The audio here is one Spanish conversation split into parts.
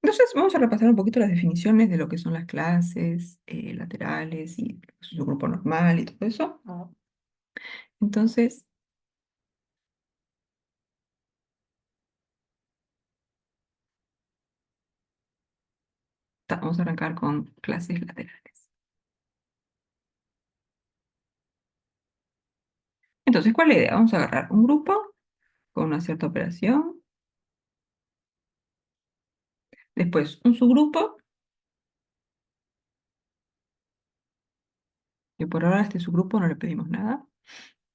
Entonces, vamos a repasar un poquito las definiciones de lo que son las clases laterales y su grupo normal y todo eso. Entonces, vamos a arrancar con clases laterales. Entonces, ¿cuál es la idea? Vamos a agarrar un grupo con una cierta operación, después un subgrupo, que por ahora a este subgrupo no le pedimos nada,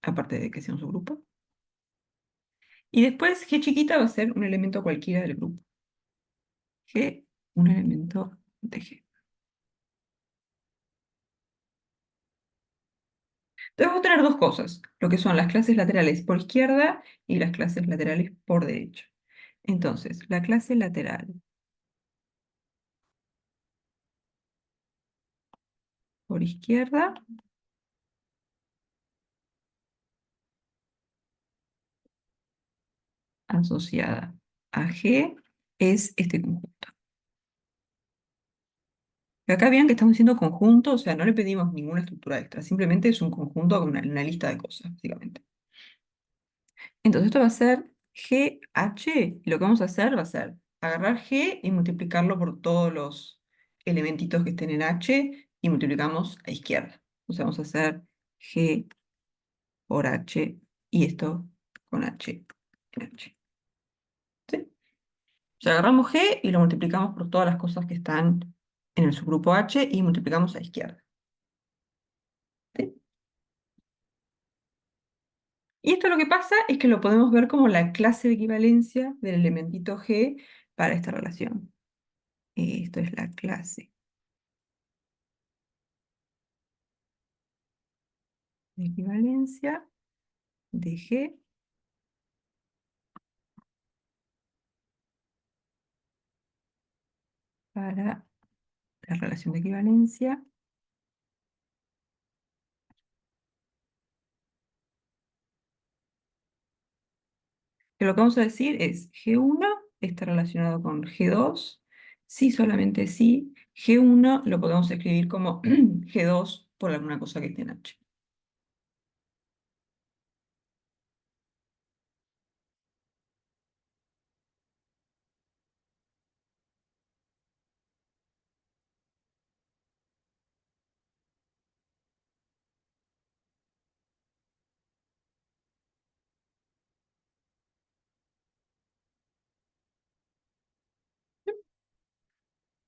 aparte de que sea un subgrupo. Y después G chiquita va a ser un elemento cualquiera del grupo. G, un elemento de G. Entonces vamos a tener dos cosas, lo que son las clases laterales por izquierda y las clases laterales por derecha. Entonces, la clase lateral por izquierda asociada a G es este conjunto. Y acá vean que estamos diciendo conjunto, o sea, no le pedimos ninguna estructura extra, simplemente es un conjunto con una lista de cosas, básicamente. Entonces esto va a ser GH, y lo que vamos a hacer va a ser agarrar G y multiplicarlo por todos los elementitos que estén en H y multiplicamos a izquierda. O sea, vamos a hacer G por H y esto con H en H. ¿Sí? O sea, agarramos G y lo multiplicamos por todas las cosas que están en el subgrupo H y multiplicamos a izquierda. ¿Sí? Y esto lo que pasa es que lo podemos ver como la clase de equivalencia del elementito G para esta relación. Esto es la clase de equivalencia de G para la relación de equivalencia. Que lo que vamos a decir es G1 está relacionado con G2, si solamente si G1 lo podemos escribir como G2 por alguna cosa que esté en H.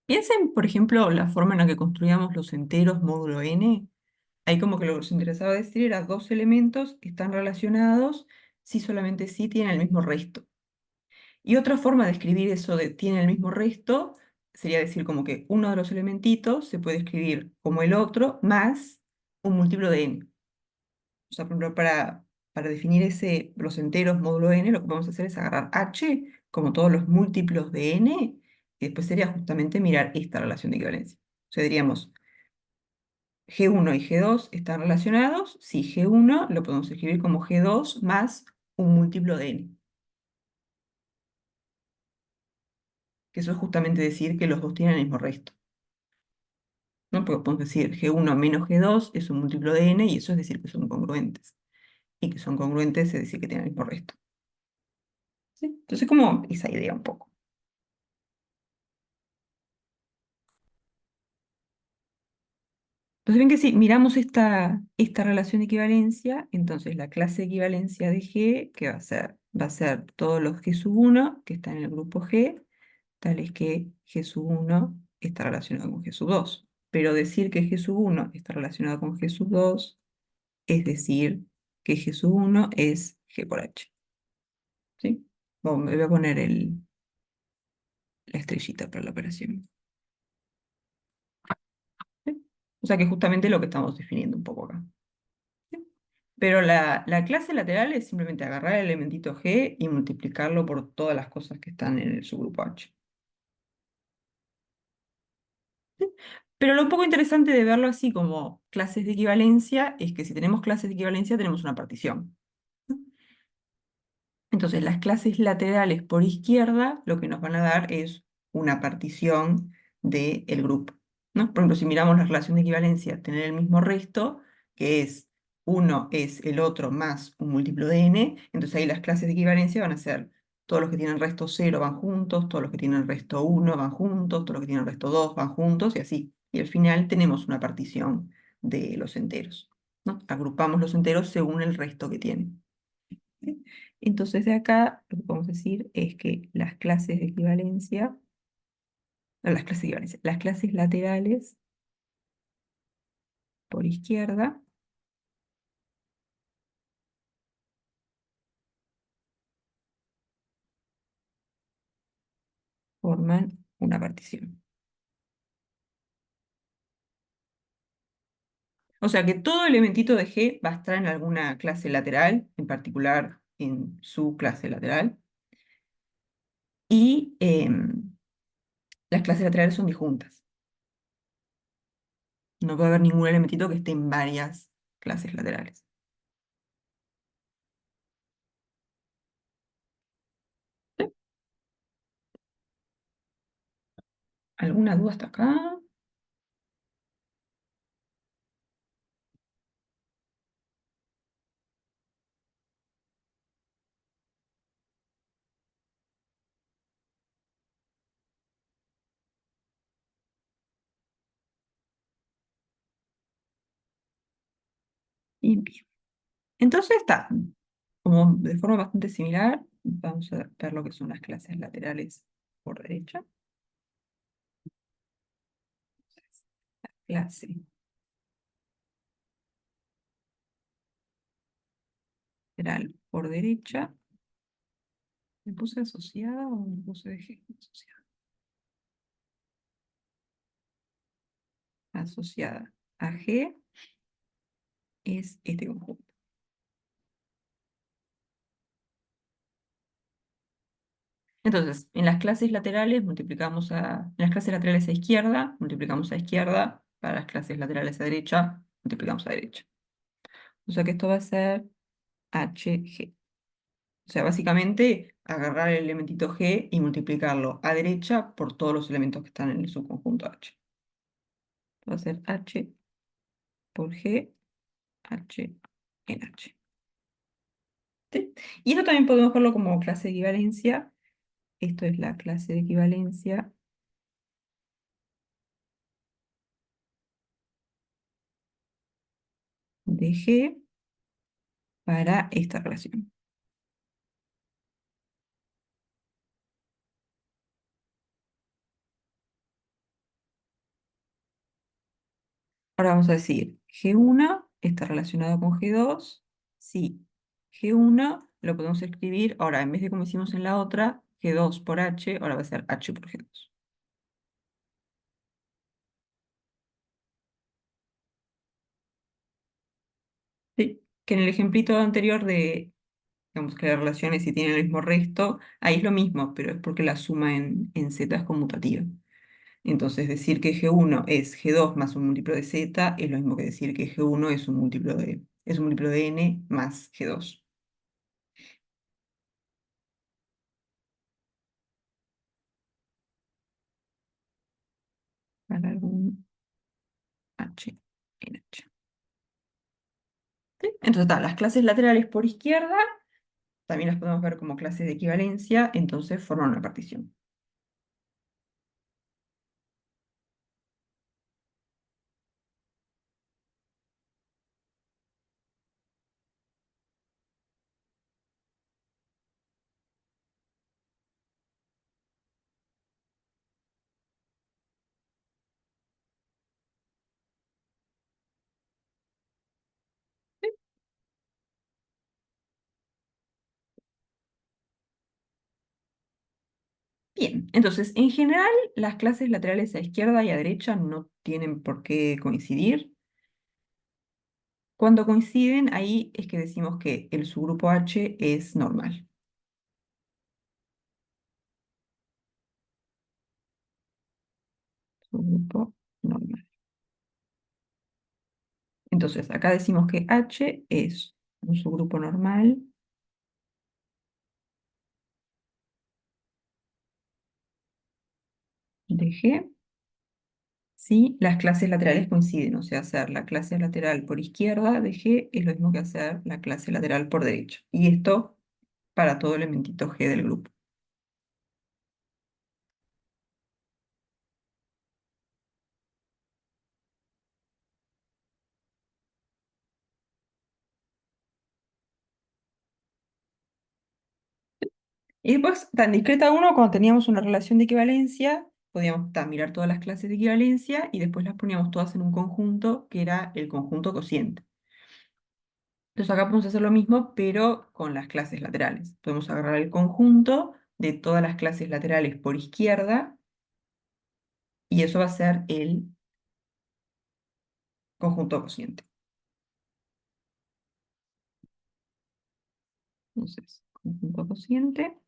Piensen, por ejemplo, la forma en la que construíamos los enteros módulo n. Ahí como que lo que nos interesaba decir era dos elementos están relacionados si solamente si tienen el mismo resto. Y otra forma de escribir eso de tiene el mismo resto sería decir como que uno de los elementitos se puede escribir como el otro más un múltiplo de n. O sea, por ejemplo, para definir los enteros módulo n, lo que vamos a hacer es agarrar h como todos los múltiplos de n y después sería justamente mirar esta relación de equivalencia. O sea, diríamos G1 y G2 están relacionados si G1 lo podemos escribir como G2 más un múltiplo de n. Que eso es justamente decir que los dos tienen el mismo resto. ¿No? Porque podemos decir G1 menos G2 es un múltiplo de n y eso es decir que son congruentes. Y que son congruentes es decir que tienen el mismo resto. ¿Sí? Entonces, como esa idea un poco. Entonces, ven que si miramos esta relación de equivalencia, entonces la clase de equivalencia de G, que va a ser? Va a ser todos los G sub 1 que están en el grupo G, tales que G sub 1 está relacionado con G sub 2. Pero decir que G sub 1 está relacionado con G sub 2 es decir que G sub 1 es G por H. ¿Sí? Bueno, me voy a poner la estrellita para la operación. ¿Sí? O sea que justamente lo que estamos definiendo un poco acá. ¿Sí? Pero la clase lateral es simplemente agarrar el elementito G y multiplicarlo por todas las cosas que están en el subgrupo H. ¿Sí? Pero lo un poco interesante de verlo así como clases de equivalencia es que si tenemos clases de equivalencia tenemos una partición. Entonces las clases laterales por izquierda lo que nos van a dar es una partición del grupo, ¿no? Por ejemplo, si miramos la relación de equivalencia, tener el mismo resto, que es uno es el otro más un múltiplo de n, entonces ahí las clases de equivalencia van a ser todos los que tienen resto 0 van juntos, todos los que tienen resto 1 van juntos, todos los que tienen resto 2 van juntos y así. Y al final tenemos una partición de los enteros, ¿no? Agrupamos los enteros según el resto que tienen. ¿Sí? Entonces de acá lo que podemos decir es que las clases de equivalencia, no, las clases laterales por izquierda forman una partición. O sea que todo elementito de G va a estar en alguna clase lateral, en particular en su clase lateral, y las clases laterales son disjuntas. No puede haber ningún elementito que esté en varias clases laterales. ¿Sí? ¿Alguna duda hasta acá? Y bien. Entonces está, como de forma bastante similar, vamos a ver lo que son las clases laterales por derecha. Clase lateral por derecha. ¿Me puse asociada o me puse de G? Asociada. Asociada a G es este conjunto. Entonces, en las clases laterales multiplicamos en las clases laterales a izquierda, multiplicamos a izquierda, para las clases laterales a derecha, multiplicamos a derecha. O sea que esto va a ser HG. O sea, básicamente agarrar el elementito G y multiplicarlo a derecha por todos los elementos que están en el subconjunto H. Va a ser H por G, H en H. ¿Sí? Y esto también podemos verlo como clase de equivalencia. Esto es la clase de equivalencia de G para esta relación. Ahora vamos a decir, G1 está relacionado con G2. Sí, G1 lo podemos escribir, ahora en vez de como hicimos en la otra, G2 por H, ahora va a ser H por G2. Sí, que en el ejemplito anterior de, digamos que las relaciones si tienen el mismo resto, ahí es lo mismo, pero es porque la suma en Z es conmutativa. Entonces decir que G1 es G2 más un múltiplo de Z es lo mismo que decir que G1 es un múltiplo de N más G2. Para algún H en H. ¿Sí? Entonces está, las clases laterales por izquierda también las podemos ver como clases de equivalencia, entonces forman una partición. Bien, entonces en general las clases laterales a izquierda y a derecha no tienen por qué coincidir. Cuando coinciden, ahí es que decimos que el subgrupo H es normal. Subgrupo normal. Entonces, acá decimos que H es un subgrupo normal de G si las clases laterales coinciden, o sea, hacer la clase lateral por izquierda de G es lo mismo que hacer la clase lateral por derecha. Y esto para todo elementito G del grupo. Y después, tan discreta uno, cuando teníamos una relación de equivalencia, podíamos mirar todas las clases de equivalencia y después las poníamos todas en un conjunto que era el conjunto cociente. Entonces acá podemos hacer lo mismo, pero con las clases laterales. Podemos agarrar el conjunto de todas las clases laterales por izquierda y eso va a ser el conjunto cociente. Entonces, conjunto cociente.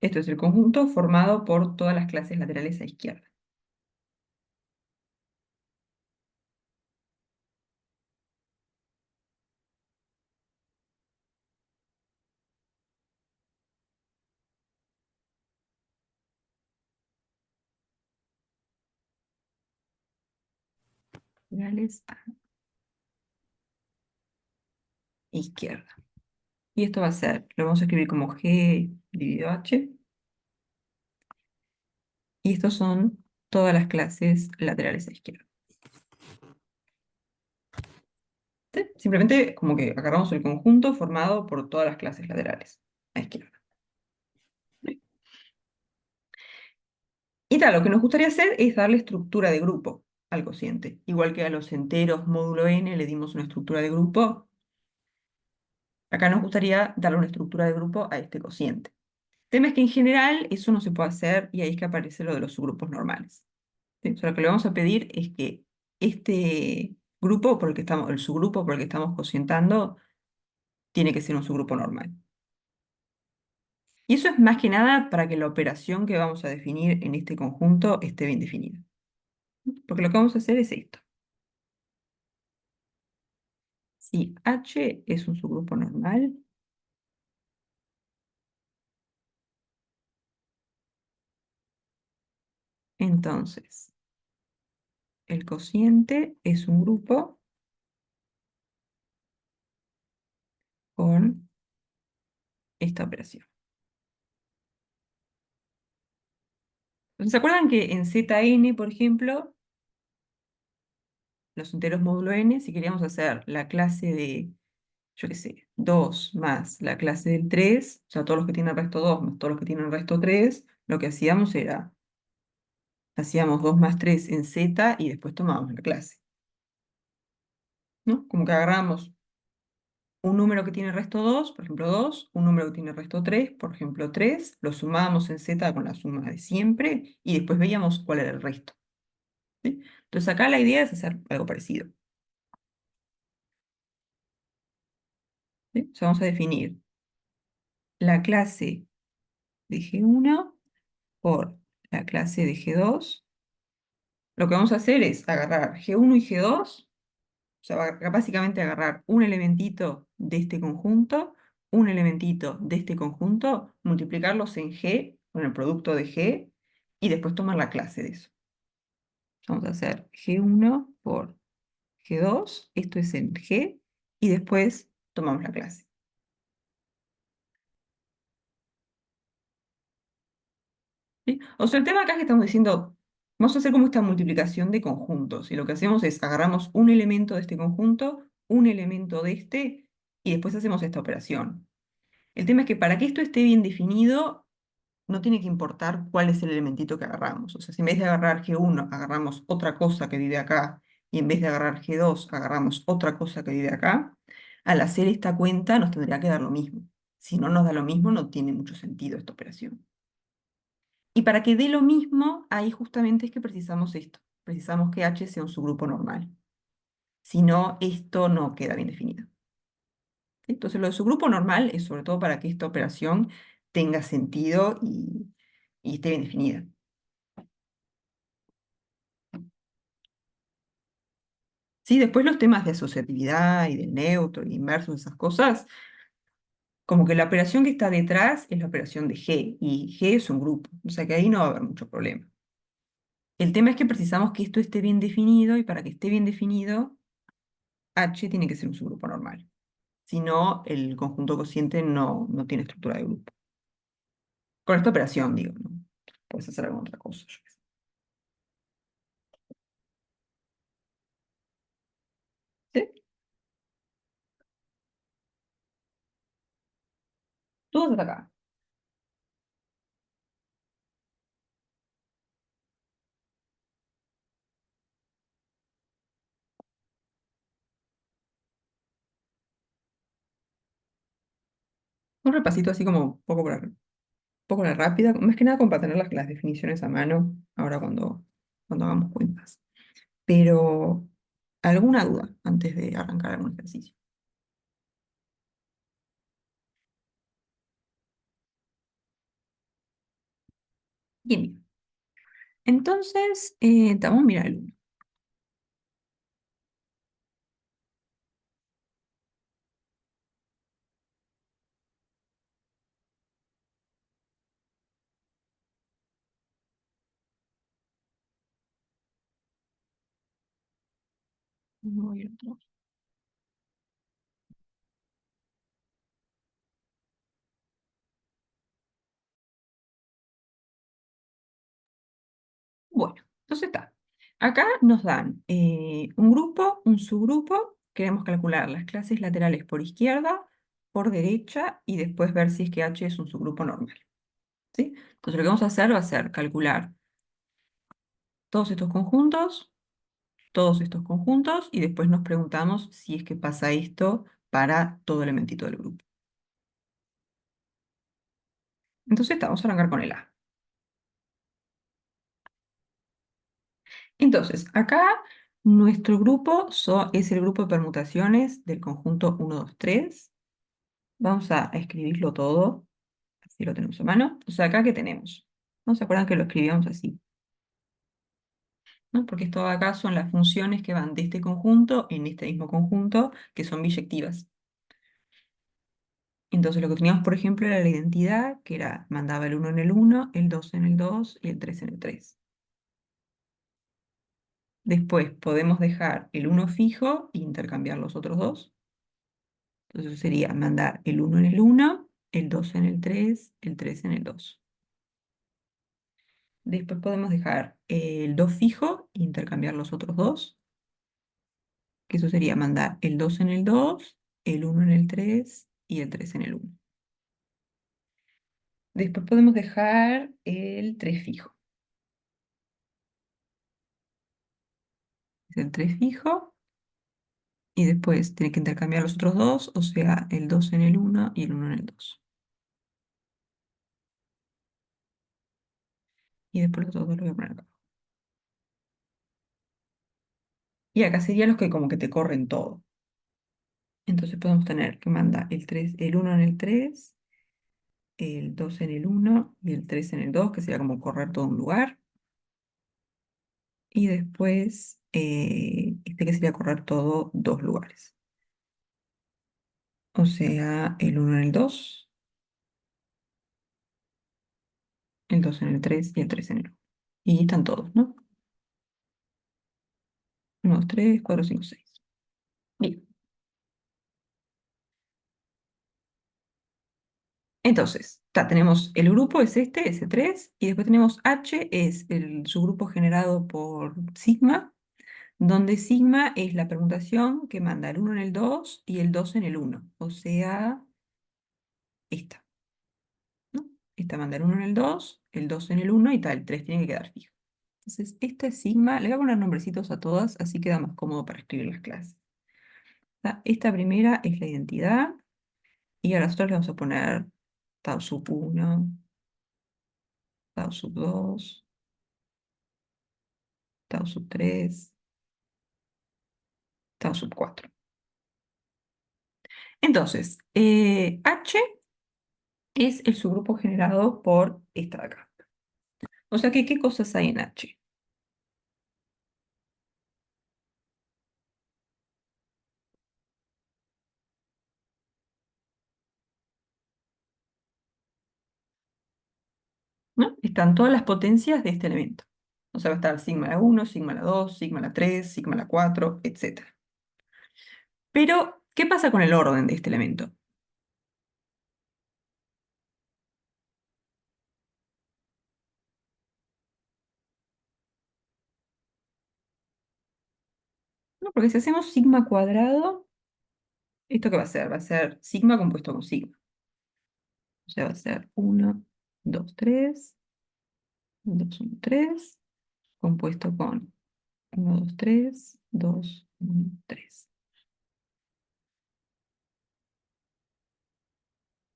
Esto es el conjunto formado por todas las clases laterales a izquierda. Laterales a izquierda. Y esto va a ser, lo vamos a escribir como G dividido H. Y estos son todas las clases laterales a izquierda. ¿Sí? Simplemente como que agarramos el conjunto formado por todas las clases laterales a izquierda. Y tal, lo que nos gustaría hacer es darle estructura de grupo al cociente. Igual que a los enteros módulo n le dimos una estructura de grupo, acá nos gustaría darle una estructura de grupo a este cociente. El tema es que en general eso no se puede hacer y ahí es que aparece lo de los subgrupos normales. ¿Sí? O sea, lo que le vamos a pedir es que este grupo por el que estamos, el subgrupo por el que estamos cocientando, tiene que ser un subgrupo normal. Y eso es más que nada para que la operación que vamos a definir en este conjunto esté bien definida. Porque lo que vamos a hacer es esto. Si H es un subgrupo normal, entonces el cociente es un grupo con esta operación. Entonces, ¿se acuerdan que en Zn, por ejemplo, los enteros módulo n, si queríamos hacer la clase de, yo qué sé, 2 más la clase del 3, o sea, todos los que tienen resto 2 más todos los que tienen resto 3, lo que hacíamos era, hacíamos 2 más 3 en z y después tomábamos la clase, ¿no? Como que agarramos un número que tiene resto 2, por ejemplo 2, un número que tiene resto 3, por ejemplo 3, lo sumábamos en z con la suma de siempre y después veíamos cuál era el resto. ¿Sí? Entonces acá la idea es hacer algo parecido. ¿Sí? O sea, vamos a definir la clase de G1 por la clase de G2. Lo que vamos a hacer es agarrar G1 y G2, o sea, básicamente agarrar un elementito de este conjunto, un elementito de este conjunto, multiplicarlos en G, con el producto de G, y después tomar la clase de eso. Vamos a hacer G1 por G2, esto es en G, y después tomamos la clase. ¿Sí? O sea, el tema acá es que estamos diciendo, vamos a hacer como esta multiplicación de conjuntos, y lo que hacemos es agarramos un elemento de este conjunto, un elemento de este, y después hacemos esta operación. El tema es que para que esto esté bien definido, no tiene que importar cuál es el elementito que agarramos. O sea, si en vez de agarrar G1 agarramos otra cosa que vive acá, y en vez de agarrar G2 agarramos otra cosa que vive acá, al hacer esta cuenta nos tendría que dar lo mismo. Si no nos da lo mismo, no tiene mucho sentido esta operación. Y para que dé lo mismo, ahí justamente es que precisamos esto. Precisamos que H sea un subgrupo normal. Si no, esto no queda bien definido. ¿Sí? Entonces, lo de subgrupo normal es sobre todo para que esta operación tenga sentido y esté bien definida. Sí, después los temas de asociatividad y del neutro y inverso, esas cosas, como que la operación que está detrás es la operación de G, y G es un grupo, o sea que ahí no va a haber mucho problema. El tema es que precisamos que esto esté bien definido, y para que esté bien definido, H tiene que ser un subgrupo normal. Si no, el conjunto cociente no tiene estructura de grupo. Con esta operación, digo, ¿no? Puedes hacer alguna otra cosa, yo qué sé. ¿Sí? Todo hasta acá. Un repasito así como poco la rápida, más que nada como para tener las definiciones a mano, ahora cuando hagamos cuentas. Pero, ¿alguna duda antes de arrancar algún ejercicio? Bien, bien. Entonces, vamos a mirar el uno. Voy al otro. Bueno, entonces está. Acá nos dan un grupo, un subgrupo. Queremos calcular las clases laterales por izquierda, por derecha, y después ver si es que H es un subgrupo normal. ¿Sí? Entonces lo que vamos a hacer va a ser calcular todos todos estos conjuntos, y después nos preguntamos si es que pasa esto para todo elementito del grupo. Entonces vamos a arrancar con el A. Entonces, acá nuestro grupo es el grupo de permutaciones del conjunto 1, 2, 3. Vamos a escribirlo todo, así lo tenemos a mano. O sea, acá ¿qué tenemos? ¿No se acuerdan que lo escribíamos así? ¿No? Porque esto de acá son las funciones que van de este conjunto en este mismo conjunto, que son biyectivas. Entonces lo que teníamos, por ejemplo, era la identidad, que era, mandaba el uno en el uno, el 2 en el 2 y el 3 en el 3. Después podemos dejar el uno fijo e intercambiar los otros dos. Entonces eso sería mandar el uno en el uno, el 2 en el 3, el 3 en el 2. Después podemos dejar el 2 fijo e intercambiar los otros dos, que eso sería mandar el 2 en el 2, el uno en el 3 y el 3 en el 1. Después podemos dejar el 3 fijo. Es el 3 fijo, y después tiene que intercambiar los otros dos, o sea, el 2 en el uno y el uno en el 2. Y después los otros dos los voy a poner acá. Y acá serían los que como que te corren todo. Entonces podemos tener que manda el uno en el 3, el 2 en el uno y el 3 en el 2, que sería como correr todo un lugar. Y después este que sería correr todo dos lugares. O sea, el uno en el 2, el 2 en el 3 y el 3 en el 1. Y están todos, ¿no? 1, 2, 3, 4, 5, 6. Bien. Entonces, tenemos el grupo, es este, S3, y después tenemos H, es el subgrupo generado por sigma, donde sigma es la permutación que manda el uno en el 2 y el 2 en el 1. O sea, esta, ¿no? Esta manda el uno en el 2, el 2 en el 1 y tal, el 3 tiene que quedar fijo. Entonces, esta es sigma. Le voy a poner nombrecitos a todas, así queda más cómodo para escribir las clases. Esta primera es la identidad, y a las otras le vamos a poner tau sub 1, tau sub 2, tau sub 3, tau sub 4. Entonces, H es el subgrupo generado por esta de acá. O sea que, ¿qué cosas hay en H? están todas las potencias de este elemento. O sea, va a estar sigma a la 1, sigma a la 2, sigma a la 3, sigma a la 4, etc. Pero, ¿qué pasa con el orden de este elemento? No, porque si hacemos sigma cuadrado, ¿esto qué va a ser? Va a ser sigma compuesto con sigma. O sea, va a ser 1, 2, 3, 2, 1, 3, compuesto con 1, 2, 3, 2, 1, 3.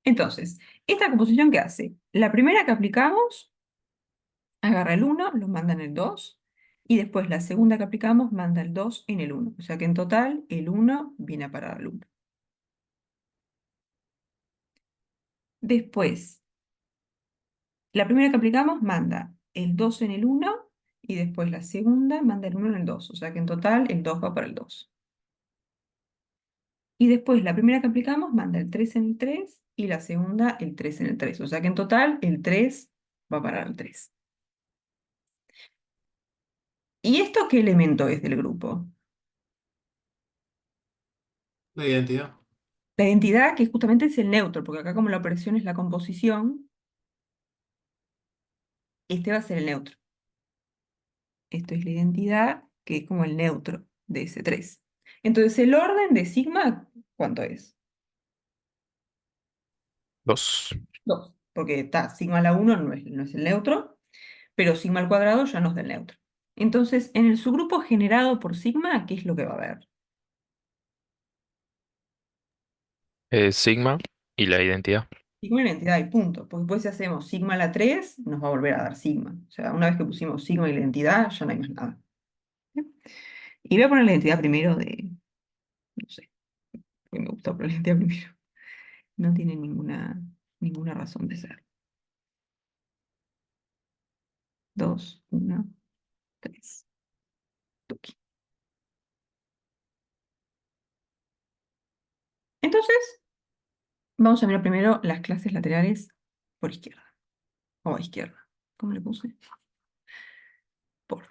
Entonces, ¿esta composición qué hace? La primera que aplicamos, agarra el 1, lo manda en el 2, y después la segunda que aplicamos manda el 2 en el 1. O sea que en total el 1 viene a parar al 1. Después, la primera que aplicamos manda el 2 en el 1 y después la segunda manda el 1 en el 2. O sea que en total el 2 va para el 2. Y después la primera que aplicamos manda el 3 en el 3 y la segunda el 3 en el 3. O sea que en total el 3 va para el 3. ¿Y esto qué elemento es del grupo? La identidad. La identidad que justamente es el neutro, porque acá como la operación es la composición, este va a ser el neutro. Esto es la identidad que es como el neutro de ese 3. Entonces el orden de sigma, ¿cuánto es? 2. 2, porque está sigma a la 1 no es el neutro, pero sigma al cuadrado ya nos da el neutro. Entonces, en el subgrupo generado por sigma, ¿qué es lo que va a haber? Sigma y la identidad. Sigma y la identidad y punto. Porque después si hacemos sigma a la 3, nos va a volver a dar sigma. O sea, una vez que pusimos sigma y la identidad, ya no hay más nada. ¿Bien? Y voy a poner la identidad primero no sé, porque me gusta poner la identidad primero. No tiene ninguna razón de ser. 2, 1, 3. Tuki. Entonces, vamos a mirar primero las clases laterales por izquierda. O a izquierda. ¿Cómo le puse? Por.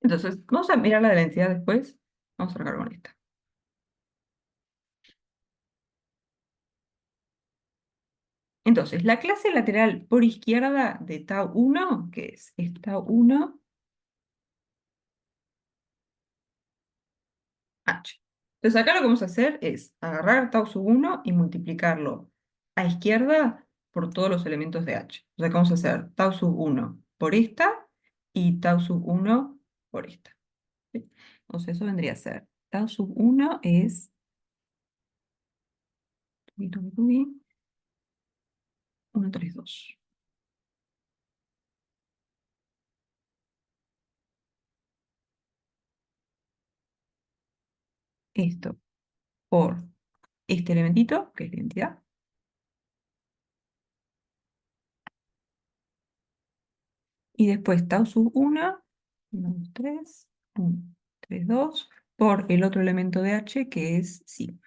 Entonces, vamos a mirar la de la identidad después. Vamos a arrancar con esta. Entonces, la clase lateral por izquierda de tau 1, ¿qué es? Es tau 1 H. Entonces, acá lo que vamos a hacer es agarrar tau sub 1 y multiplicarlo a izquierda por todos los elementos de H. O sea que vamos a hacer tau sub 1 por esta y tau sub 1 por esta. ¿Sí? Entonces, eso vendría a ser tau sub 1 es 1, 3, 2. Esto por este elementito, que es la identidad, y después tau sub 1, 1, 2, 3, 1, 3, 2, por el otro elemento de H, que es sigma.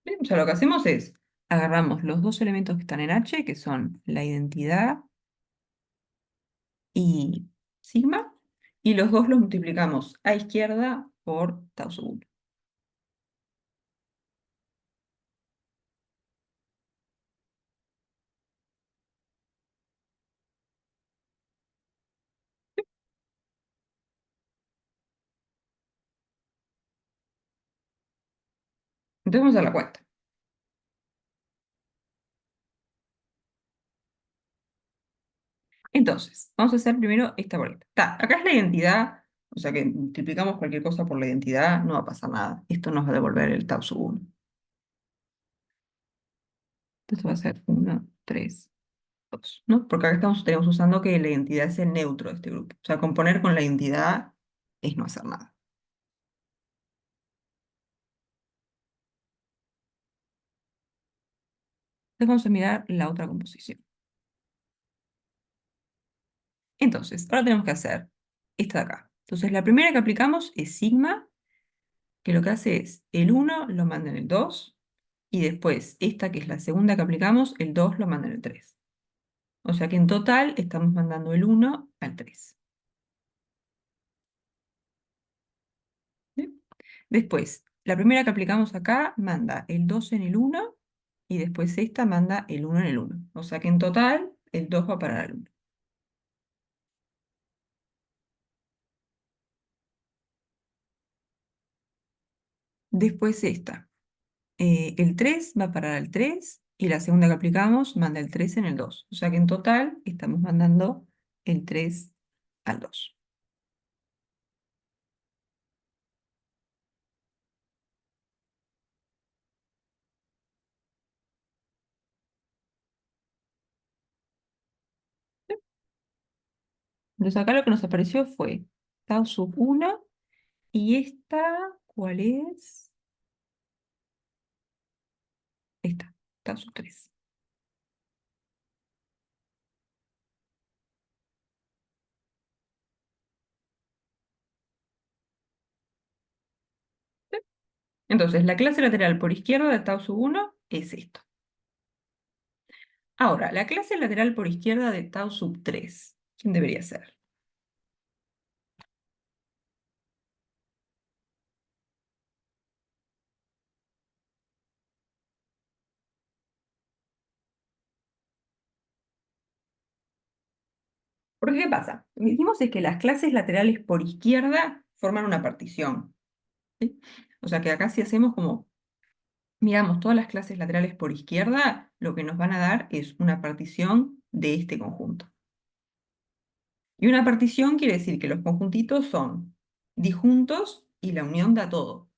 Bien, o sea, lo que hacemos es, agarramos los dos elementos que están en H, que son la identidad y sigma, y los dos los multiplicamos a izquierda por tau sub 1. Entonces vamos a dar la cuenta. Entonces, vamos a hacer primero esta boleta. Acá es la identidad, o sea que multiplicamos cualquier cosa por la identidad, no va a pasar nada. Esto nos va a devolver el tau sub 1. Entonces va a ser 1, 3, 2, ¿no? Porque acá estaríamos usando que la identidad es el neutro de este grupo. O sea, componer con la identidad es no hacer nada. Entonces vamos a mirar la otra composición. Entonces, ahora tenemos que hacer esta de acá. Entonces, la primera que aplicamos es sigma, que lo que hace es el 1 lo manda en el 2, y después esta que es la segunda que aplicamos, el 2 lo manda en el 3. O sea que en total estamos mandando el 1 al 3. ¿Sí? Después, la primera que aplicamos acá manda el 2 en el 1 y después esta manda el 1 en el 1. O sea que en total el 2 va a parar al 1. Después esta. El 3 va a parar al 3 y la segunda que aplicamos manda el 3 en el 2. O sea que en total estamos mandando el 3 al 2. Entonces acá lo que nos apareció fue tau sub 1 y esta, ¿cuál es? Esta, tau sub 3. Entonces la clase lateral por izquierda de tau sub 1 es esto. Ahora, la clase lateral por izquierda de tau sub 3, ¿quién debería ser? Porque ¿qué pasa? Lo que dijimos es que las clases laterales por izquierda forman una partición. ¿Sí? O sea que acá si hacemos como, miramos todas las clases laterales por izquierda, lo que nos van a dar es una partición de este conjunto. Y una partición quiere decir que los conjuntitos son disjuntos y la unión da todo.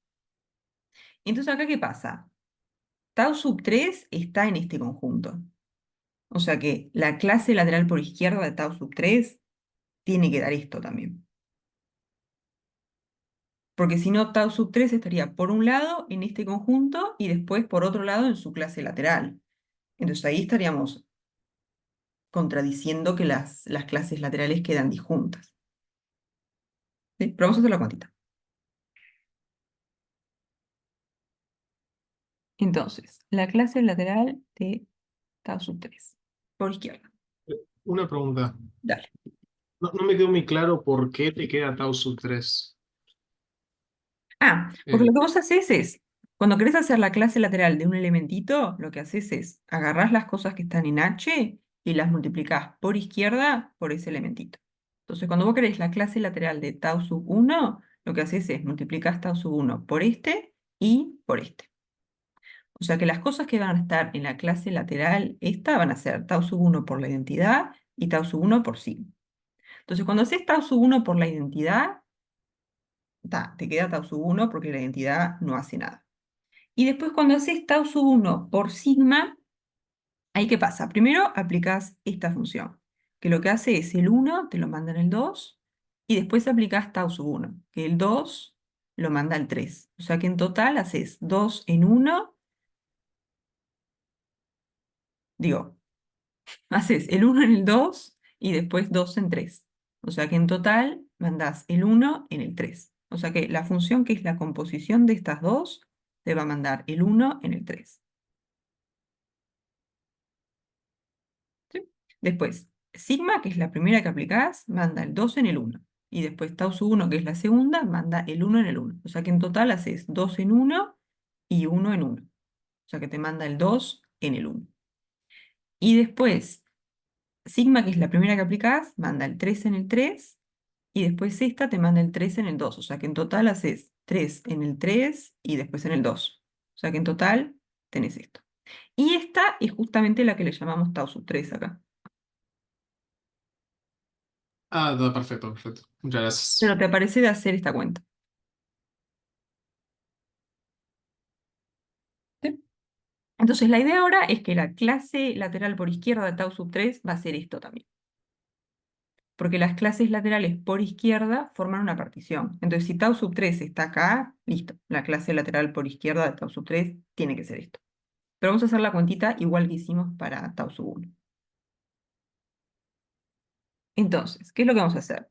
Entonces acá ¿qué pasa? Tau sub 3 está en este conjunto. O sea que la clase lateral por izquierda de tau sub 3 tiene que dar esto también. Porque si no, tau sub 3 estaría por un lado en este conjunto y después por otro lado en su clase lateral. Entonces ahí estaríamos contradiciendo que las clases laterales quedan disjuntas. ¿Sí? Pero vamos a hacer la cuantita. Entonces, la clase lateral de tau sub 3 por izquierda. Una pregunta. Dale. No me quedó muy claro por qué te queda Tau sub 3. Porque lo que vos haces es, cuando querés hacer la clase lateral de un elementito, lo que haces es agarrás las cosas que están en H y las multiplicás por izquierda por ese elementito. Entonces, cuando vos querés la clase lateral de tau sub 1, lo que haces es multiplicás tau sub 1 por este y por este. O sea que las cosas que van a estar en la clase lateral, esta van a ser tau sub 1 por la identidad y tau sub 1 por sigma. Entonces, cuando haces tau sub 1 por la identidad, te queda tau sub 1 porque la identidad no hace nada. Y después cuando haces tau sub 1 por sigma, ¿ahí qué pasa? Primero aplicás esta función, que lo que hace es el 1 te lo manda en el 2, y después aplicás tau sub 1, que el 2 lo manda al 3. O sea que en total haces 2 en 1, digo, haces el 1 en el 2 y después 2 en 3. O sea que en total mandás el 1 en el 3. O sea que la función que es la composición de estas dos te va a mandar el 1 en el 3. ¿Sí? Después, sigma, que es la primera que aplicás, manda el 2 en el 1. Y después tau sub 1, que es la segunda, manda el 1 en el 1. O sea que en total haces 2 en 1 y 1 en 1. O sea que te manda el 2 en el 1. Y después, sigma, que es la primera que aplicás, manda el 3 en el 3. Y después esta te manda el 3 en el 2. O sea que en total haces 3 en el 3 y después en el 2. O sea que en total tenés esto. Y esta es justamente la que le llamamos tau sub 3 acá. Perfecto, perfecto. Muchas Pero gracias. te aparece de hacer esta cuenta. ¿Sí? Entonces la idea ahora es que la clase lateral por izquierda de tau sub 3 va a ser esto también. Porque las clases laterales por izquierda forman una partición. Entonces si tau sub 3 está acá, listo. La clase lateral por izquierda de tau sub 3 tiene que ser esto. Pero vamos a hacer la cuentita igual que hicimos para tau sub 1. Entonces, ¿qué es lo que vamos a hacer?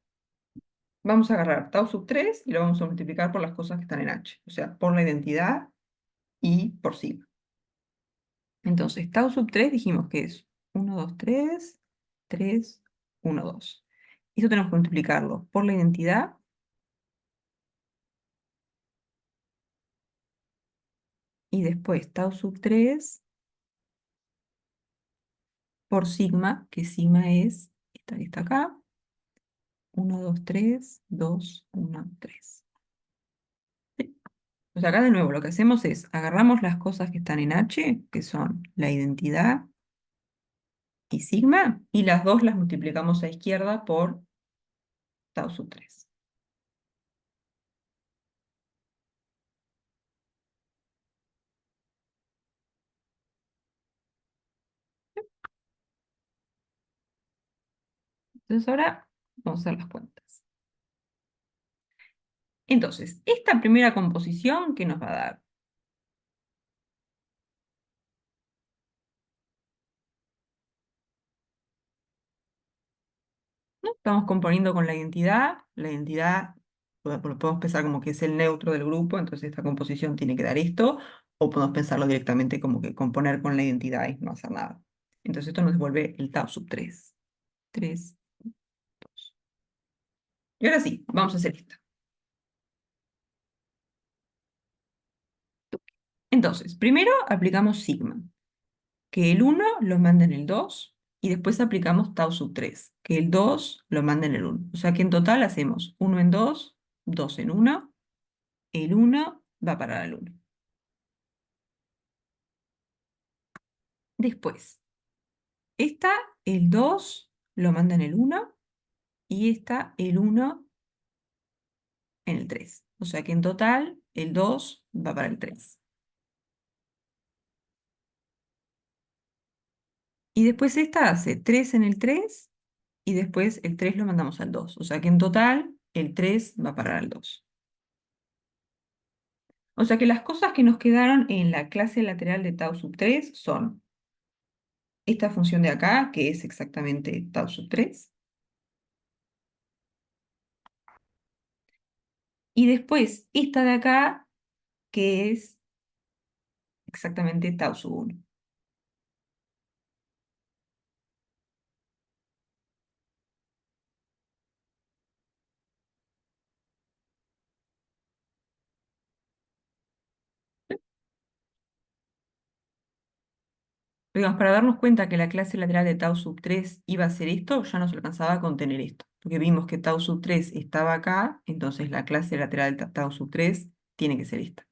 Vamos a agarrar tau sub 3 y lo vamos a multiplicar por las cosas que están en H. O sea, por la identidad y por sigma. Entonces, tau sub 3 dijimos que es 1, 2, 3, 3, 1, 2. Esto tenemos que multiplicarlo por la identidad y después tau sub 3 por sigma, que sigma es esta que está acá. 1, 2, 3, 2, 1, 3. ¿Sí? Pues acá de nuevo lo que hacemos es agarramos las cosas que están en H, que son la identidad y sigma, y las dos las multiplicamos a izquierda por tau sub 3. Entonces ahora vamos a hacer las cuentas. Entonces, esta primera composición, ¿qué nos va a dar? ¿No? Estamos componiendo con la identidad podemos pensar como que es el neutro del grupo, entonces esta composición tiene que dar esto, o podemos pensarlo directamente como que componer con la identidad y no hacer nada. Entonces esto nos devuelve el tau sub 3. 3, 2. Y ahora sí, vamos a hacer esto. Entonces, primero aplicamos sigma, que el 1 lo manda en el 2, y después aplicamos tau sub 3, que el 2 lo manda en el 1. O sea que en total hacemos 1 en 2, 2 en 1, el 1 va para el 1. Después, esta, el 2 lo manda en el 1, y esta, el 1 en el 3. O sea que en total el 2 va para el 3. Y después esta hace 3 en el 3, y después el 3 lo mandamos al 2. O sea que en total el 3 va para el 2. O sea que las cosas que nos quedaron en la clase lateral de tau sub 3 son esta función de acá, que es exactamente tau sub 3, y después esta de acá, que es exactamente tau sub 1. Digamos, para darnos cuenta que la clase lateral de tau sub 3 iba a ser esto, ya nos alcanzaba con tener esto. Porque vimos que tau sub 3 estaba acá, entonces la clase lateral de tau sub 3 tiene que ser esta.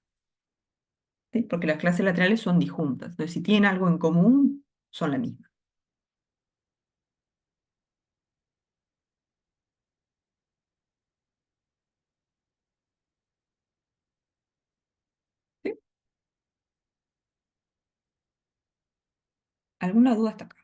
¿Sí? Porque las clases laterales son disjuntas. Entonces, si tienen algo en común, son la misma. ¿Sí? ¿Alguna duda hasta acá?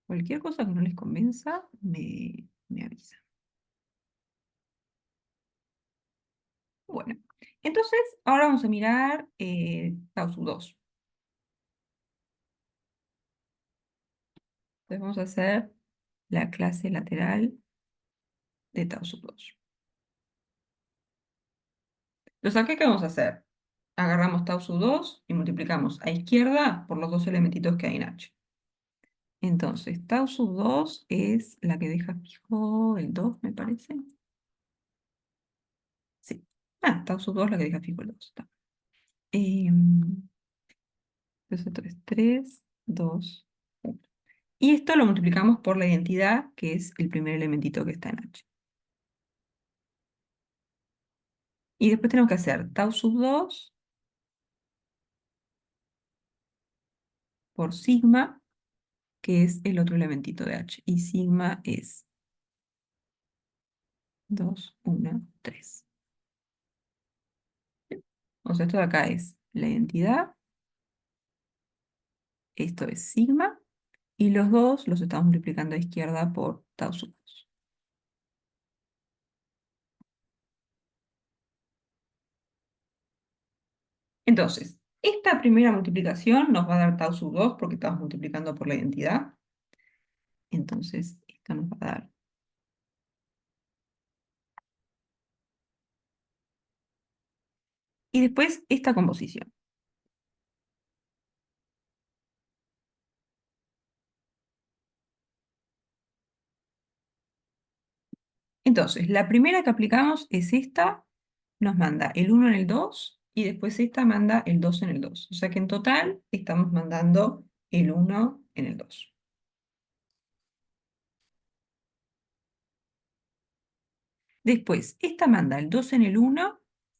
Cualquier cosa que no les convenza, me avisa. Bueno, entonces ahora vamos a mirar tau sub 2. Entonces vamos a hacer la clase lateral de tau sub 2. Entonces, ¿acá qué vamos a hacer? Agarramos tau sub 2 y multiplicamos a izquierda por los dos elementitos que hay en H. Entonces, tau sub 2 es la que deja fijo el 2, me parece. Sí. Ah, tau sub 2 es la que deja fijo el 2. Está. Entonces, esto es 3, 2, 1. Y esto lo multiplicamos por la identidad, que es el primer elementito que está en H. Y después tenemos que hacer tau sub 2 por sigma, que es el otro elementito de H. Y sigma es 2, 1, 3. O sea, esto de acá es la identidad, esto es sigma, Y los dos los estamos multiplicando a izquierda por tau sub 2. Entonces, esta primera multiplicación nos va a dar tau sub 2 porque estamos multiplicando por la identidad. Entonces, esto nos va a dar. Y después esta composición. Entonces, la primera que aplicamos es esta, nos manda el 1 en el 2 y después esta manda el 2 en el 2. O sea que en total estamos mandando el 1 en el 2. Después, esta manda el 2 en el 1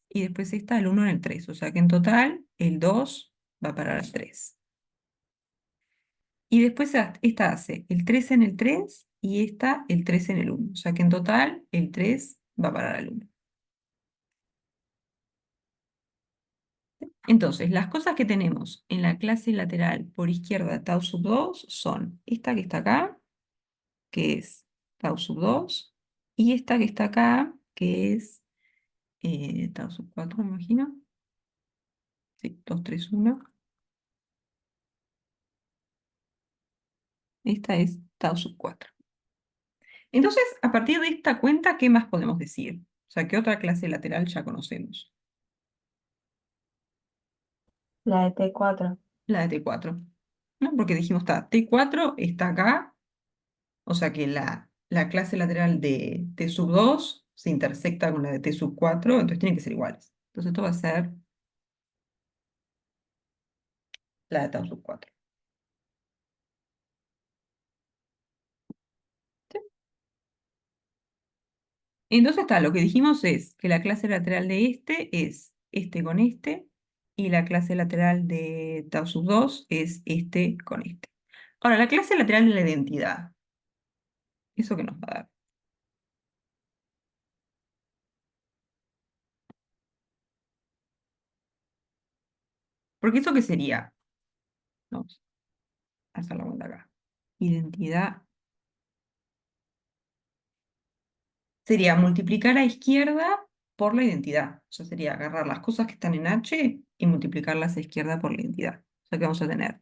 y después esta el 1 en el 3. O sea que en total el 2 va a parar al 3. Y después esta hace el 3 en el 3 y esta el 3 en el 1. O sea que en total el 3 va a parar al 1. Entonces, las cosas que tenemos en la clase lateral por izquierda tau sub 2 son esta que está acá, que es tau sub 2, y esta que está acá, que es tau sub 4, me imagino. Sí, 2, 3, 1. Esta es tau sub 4. Entonces, a partir de esta cuenta, ¿qué más podemos decir? O sea, ¿qué otra clase lateral ya conocemos? La de T4. La de T4. ¿No? Porque dijimos, T4 está acá, o sea que la clase lateral de T sub 2 se intersecta con la de T sub 4, entonces tienen que ser iguales. Entonces esto va a ser la de T sub 4. ¿Sí? Entonces lo que dijimos es que la clase lateral de este es este con este, y la clase lateral de Tau sub 2 es este con este. Ahora, la clase lateral de la identidad, ¿eso qué nos va a dar? Porque eso qué sería, vamos a hacer la cuenta acá. Identidad sería multiplicar a izquierda por la identidad. O sea, sería agarrar las cosas que están en H y multiplicarlas a izquierda por la identidad. O sea que vamos a tener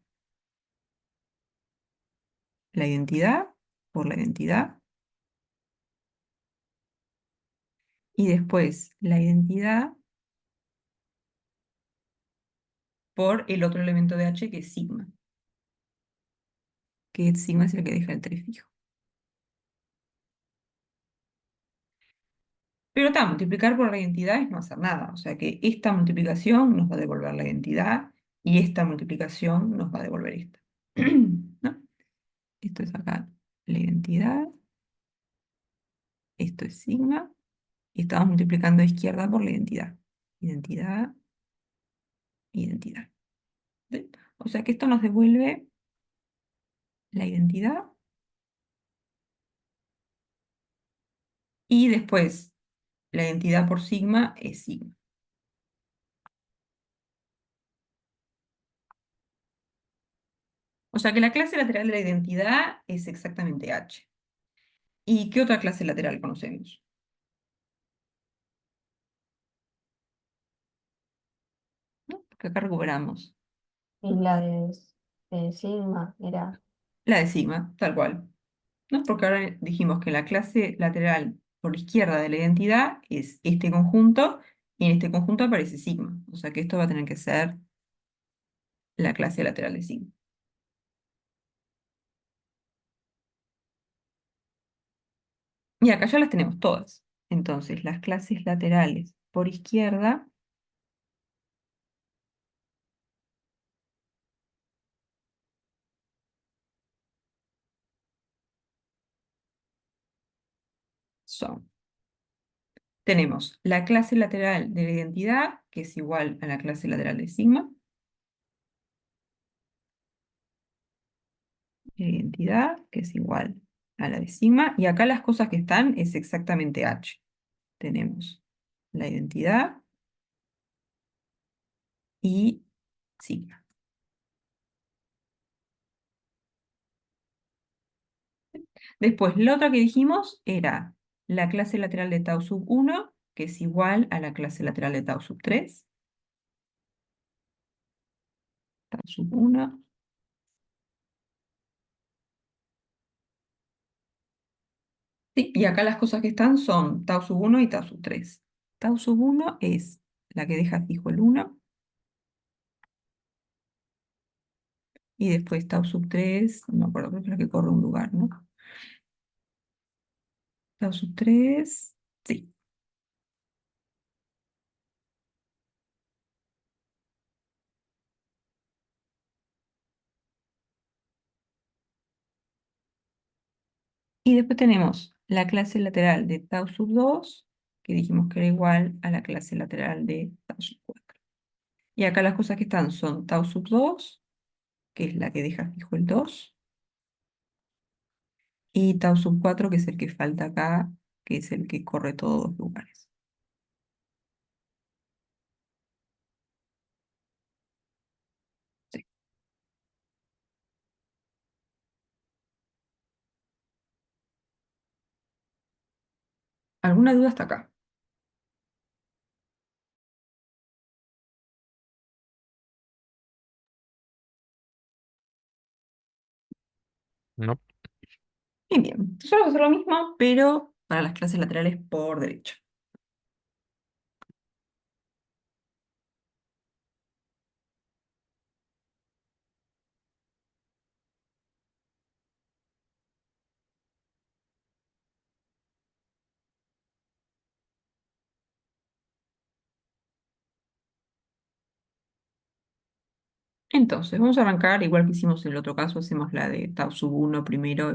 la identidad por la identidad y después la identidad por el otro elemento de H que es sigma. Que sigma es el que deja el 3 fijo. Pero multiplicar por la identidad es no hacer nada. O sea que esta multiplicación nos va a devolver la identidad y esta multiplicación nos va a devolver esta. ¿No? Esto es acá la identidad, esto es sigma, y estamos multiplicando a izquierda por la identidad. Identidad, identidad. ¿Sí? O sea que esto nos devuelve la identidad y después la identidad por sigma es sigma. O sea que la clase lateral de la identidad es exactamente H. ¿Y qué otra clase lateral conocemos? ¿No? Porque acá recuperamos Y la de sigma era. la de sigma, tal cual. ¿No? Porque ahora dijimos que la clase lateral por izquierda de la identidad es este conjunto, y en este conjunto aparece sigma. O sea que esto va a tener que ser la clase lateral de sigma. Y acá ya las tenemos todas. Entonces, las clases laterales por izquierda son. Tenemos la clase lateral de la identidad, que es igual a la clase lateral de sigma. La identidad, que es igual a la de sigma. Y acá las cosas que están es exactamente H. Tenemos la identidad y sigma. Después, la otra que dijimos era la clase lateral de tau sub 1, que es igual a la clase lateral de tau sub 3. Tau sub 1. Sí, y acá las cosas que están son tau sub 1 y tau sub 3. Tau sub 1 es la que deja fijo el 1. Y después tau sub 3, no me acuerdo, creo que es la que corre un lugar, ¿no? Tau sub 3, sí. Y después tenemos la clase lateral de tau sub 2, que dijimos que era igual a la clase lateral de tau sub 4. Y acá las cosas que están son tau sub 2, que es la que deja fijo el 2, y tau sub 4, que es el que falta acá, que es el que corre todos los lugares. Sí. ¿Alguna duda hasta acá? No. Bien, bien. Entonces vamos a hacer lo mismo, pero para las clases laterales por derecha. Entonces, vamos a arrancar igual que hicimos en el otro caso, hacemos la de tau sub 1 primero.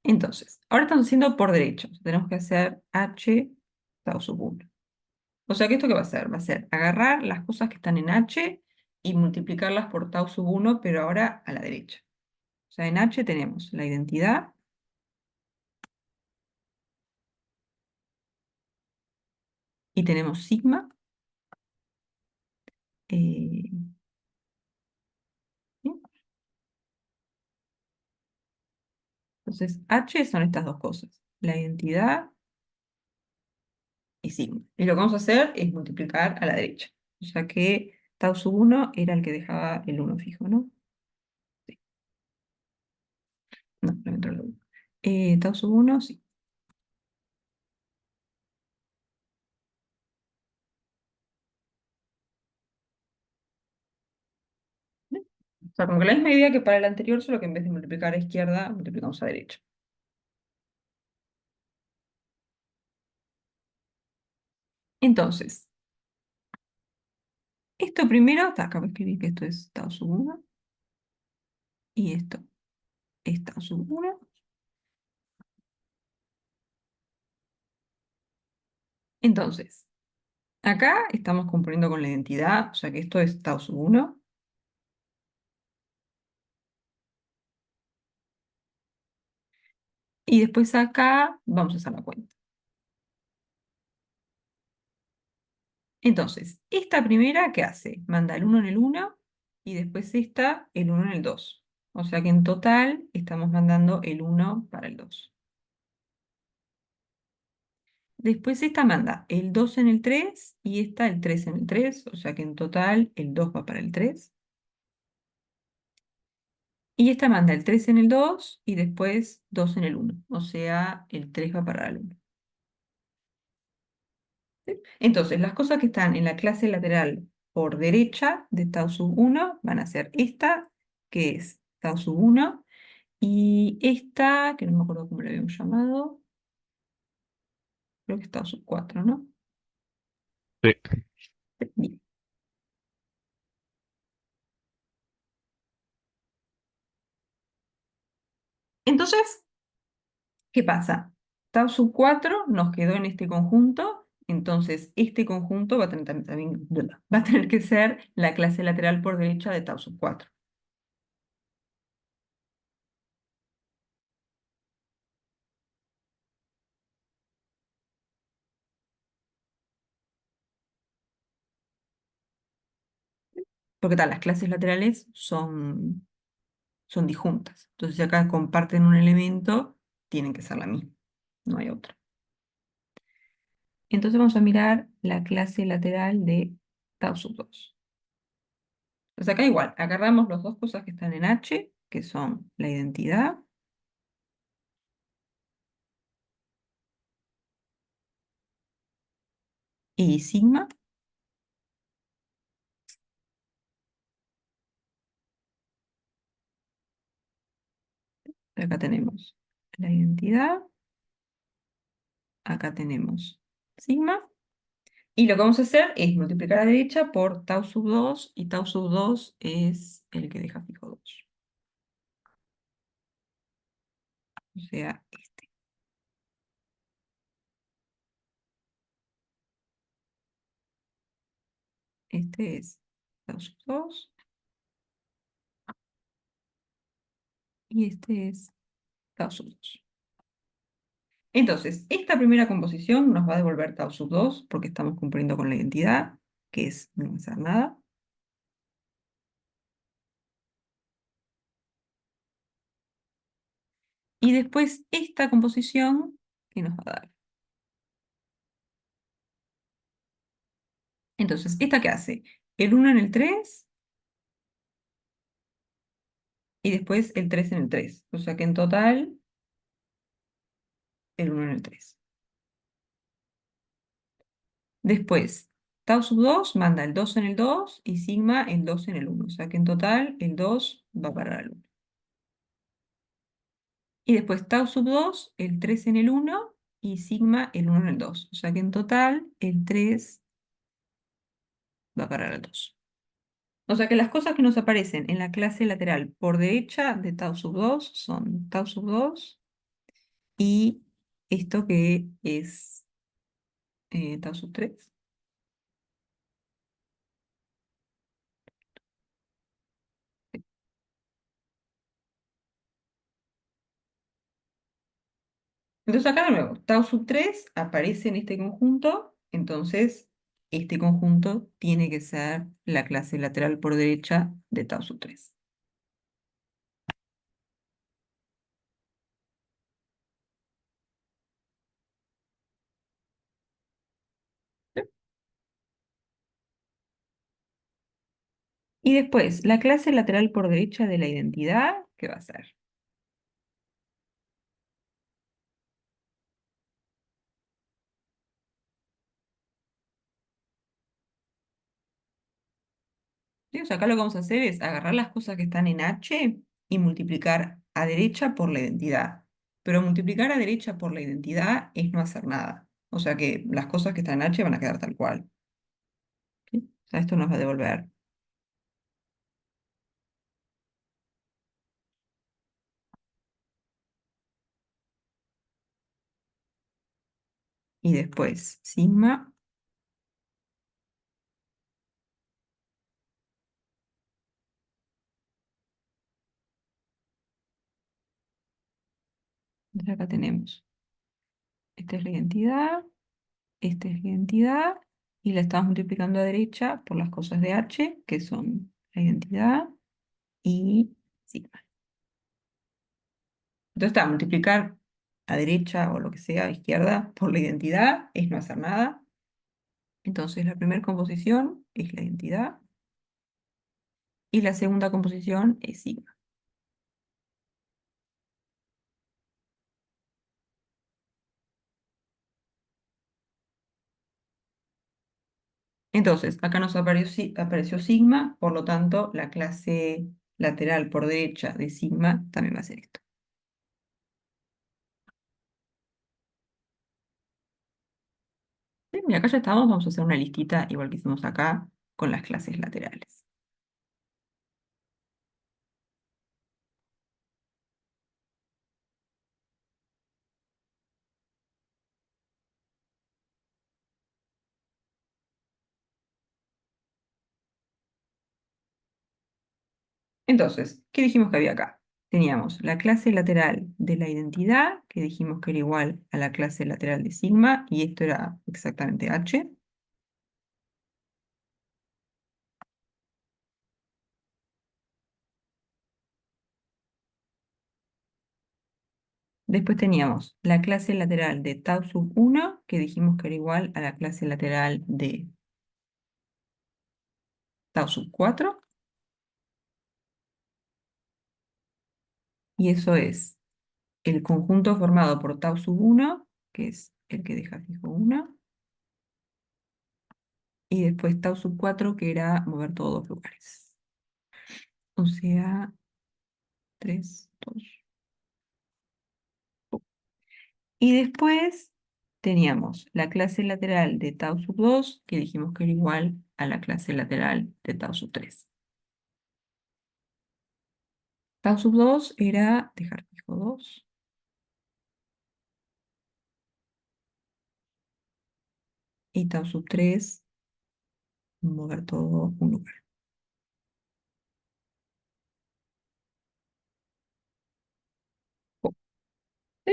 Entonces, ahora estamos haciendo por derecho. Tenemos que hacer h tau sub 1. O sea que esto qué va a hacer? Va a ser agarrar las cosas que están en h y multiplicarlas por tau sub 1, pero ahora a la derecha. O sea, en h tenemos la identidad y tenemos sigma. eh, ¿sí? Entonces, h son estas dos cosas, la identidad y sigma. Y lo que vamos a hacer es multiplicar a la derecha. O sea que tau sub 1 era el que dejaba el 1 fijo, ¿no? Sí. No, no entró la duda. Tau sub 1, sí. O sea, como que la misma idea que para el anterior, solo que en vez de multiplicar a izquierda, multiplicamos a derecha. Entonces, esto primero, acá me escribí que esto es tau sub 1 y esto es tau sub 1. Entonces, acá estamos componiendo con la identidad, o sea que esto es tau sub 1. Y después acá vamos a hacer la cuenta. Entonces, esta primera, ¿qué hace? Manda el 1 en el 1 y después esta, el 1 en el 2. O sea que en total estamos mandando el 1 para el 2. Después esta manda el 2 en el 3 y esta el 3 en el 3. O sea que en total el 2 va para el 3. Y esta manda el 3 en el 2 y después 2 en el 1. O sea, el 3 va para el 1. Entonces, las cosas que están en la clase lateral por derecha de tau sub 1 van a ser esta, que es tau sub 1, y esta, que no me acuerdo cómo la habíamos llamado, creo que es tau sub 4, ¿no? Sí. Bien. Entonces, ¿qué pasa? Tau sub 4 nos quedó en este conjunto, entonces este conjunto va a tener, también, va a tener que ser la clase lateral por derecha de tau sub 4. Porque tal, las clases laterales son son disjuntas. Entonces, si acá comparten un elemento, tienen que ser la misma, no hay otra. Entonces vamos a mirar la clase lateral de tau sub 2. Entonces acá igual, agarramos las dos cosas que están en H, que son la identidad y sigma. Acá tenemos la identidad, acá tenemos sigma. Y lo que vamos a hacer es multiplicar a la derecha por tau sub 2, y tau sub 2 es el que deja fijo 2. O sea, este. Este es tau sub 2 y este es tau sub 2. Entonces, esta primera composición nos va a devolver tau sub 2 porque estamos cumpliendo con la identidad, que es no hacer nada. Y después esta composición que nos va a dar. Entonces, ¿esta qué hace? El 1 en el 3 y después el 3 en el 3. O sea que en total, el 1 en el 3. Después, tau sub 2 manda el 2 en el 2 y sigma el 2 en el 1. O sea que en total el 2 va a parar al 1. Y después tau sub 2, el 3 en el 1 y sigma el 1 en el 2. O sea que en total el 3 va a parar al 2. O sea que las cosas que nos aparecen en la clase lateral por derecha de tau sub 2 son tau sub 2 y esto que es tau sub 3. Entonces acá de nuevo, tau sub 3 aparece en este conjunto, entonces este conjunto tiene que ser la clase lateral por derecha de tau sub 3. Y después, la clase lateral por derecha de la identidad, ¿qué va a ser? ¿Sí? O sea, acá lo que vamos a hacer es agarrar las cosas que están en H y multiplicar a derecha por la identidad. Pero multiplicar a derecha por la identidad es no hacer nada. O sea que las cosas que están en H van a quedar tal cual. ¿Sí? O sea, esto nos va a devolver. Y después, sigma, entonces acá tenemos, esta es la identidad, esta es la identidad, y la estamos multiplicando a derecha por las cosas de H, que son la identidad y sigma. Entonces está, multiplicar a derecha o lo que sea, a izquierda, por la identidad es no hacer nada. Entonces la primera composición es la identidad y la segunda composición es sigma. Entonces, acá nos apareció sigma, por lo tanto, la clase lateral por derecha de sigma también va a ser esto. Bien, y acá ya estamos, vamos a hacer una listita igual que hicimos acá con las clases laterales. Entonces, ¿qué dijimos que había acá? Teníamos la clase lateral de la identidad, que dijimos que era igual a la clase lateral de sigma, y esto era exactamente h. Después teníamos la clase lateral de tau sub 1, que dijimos que era igual a la clase lateral de tau sub 4. Y eso es el conjunto formado por tau sub 1, que es el que deja fijo 1. Y después tau sub 4, que era mover todos los lugares. O sea, 3, 2. Y después teníamos la clase lateral de tau sub 2, que dijimos que era igual a la clase lateral de tau sub 3. Tau sub 2 era dejar fijo 2. Y tau sub 3, mover todo un lugar. ¿Sí?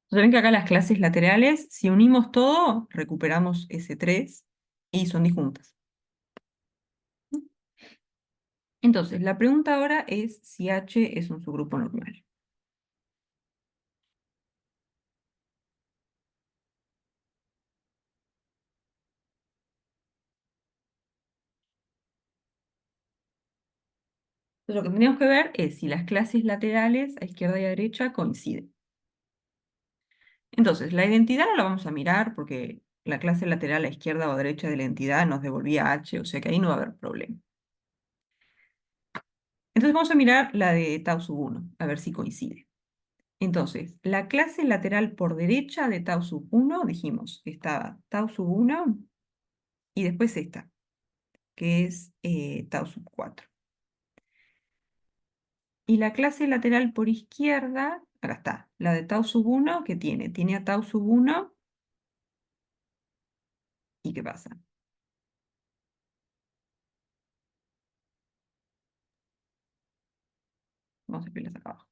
Entonces ven que acá las clases laterales, si unimos todo, recuperamos ese 3 y son disjuntas. Entonces, la pregunta ahora es si H es un subgrupo normal. Entonces, lo que tendríamos que ver es si las clases laterales a izquierda y a derecha coinciden. Entonces, la identidad no la vamos a mirar porque la clase lateral a izquierda o a derecha de la entidad nos devolvía H, o sea que ahí no va a haber problema. Entonces vamos a mirar la de tau sub 1, a ver si coincide. Entonces, la clase lateral por derecha de tau sub 1, dijimos, estaba tau sub 1 y después esta, que es tau sub 4. Y la clase lateral por izquierda, acá está, la de tau sub 1, que tiene a tau sub 1, ¿y qué pasa? Vamos a escribirlas acá abajo.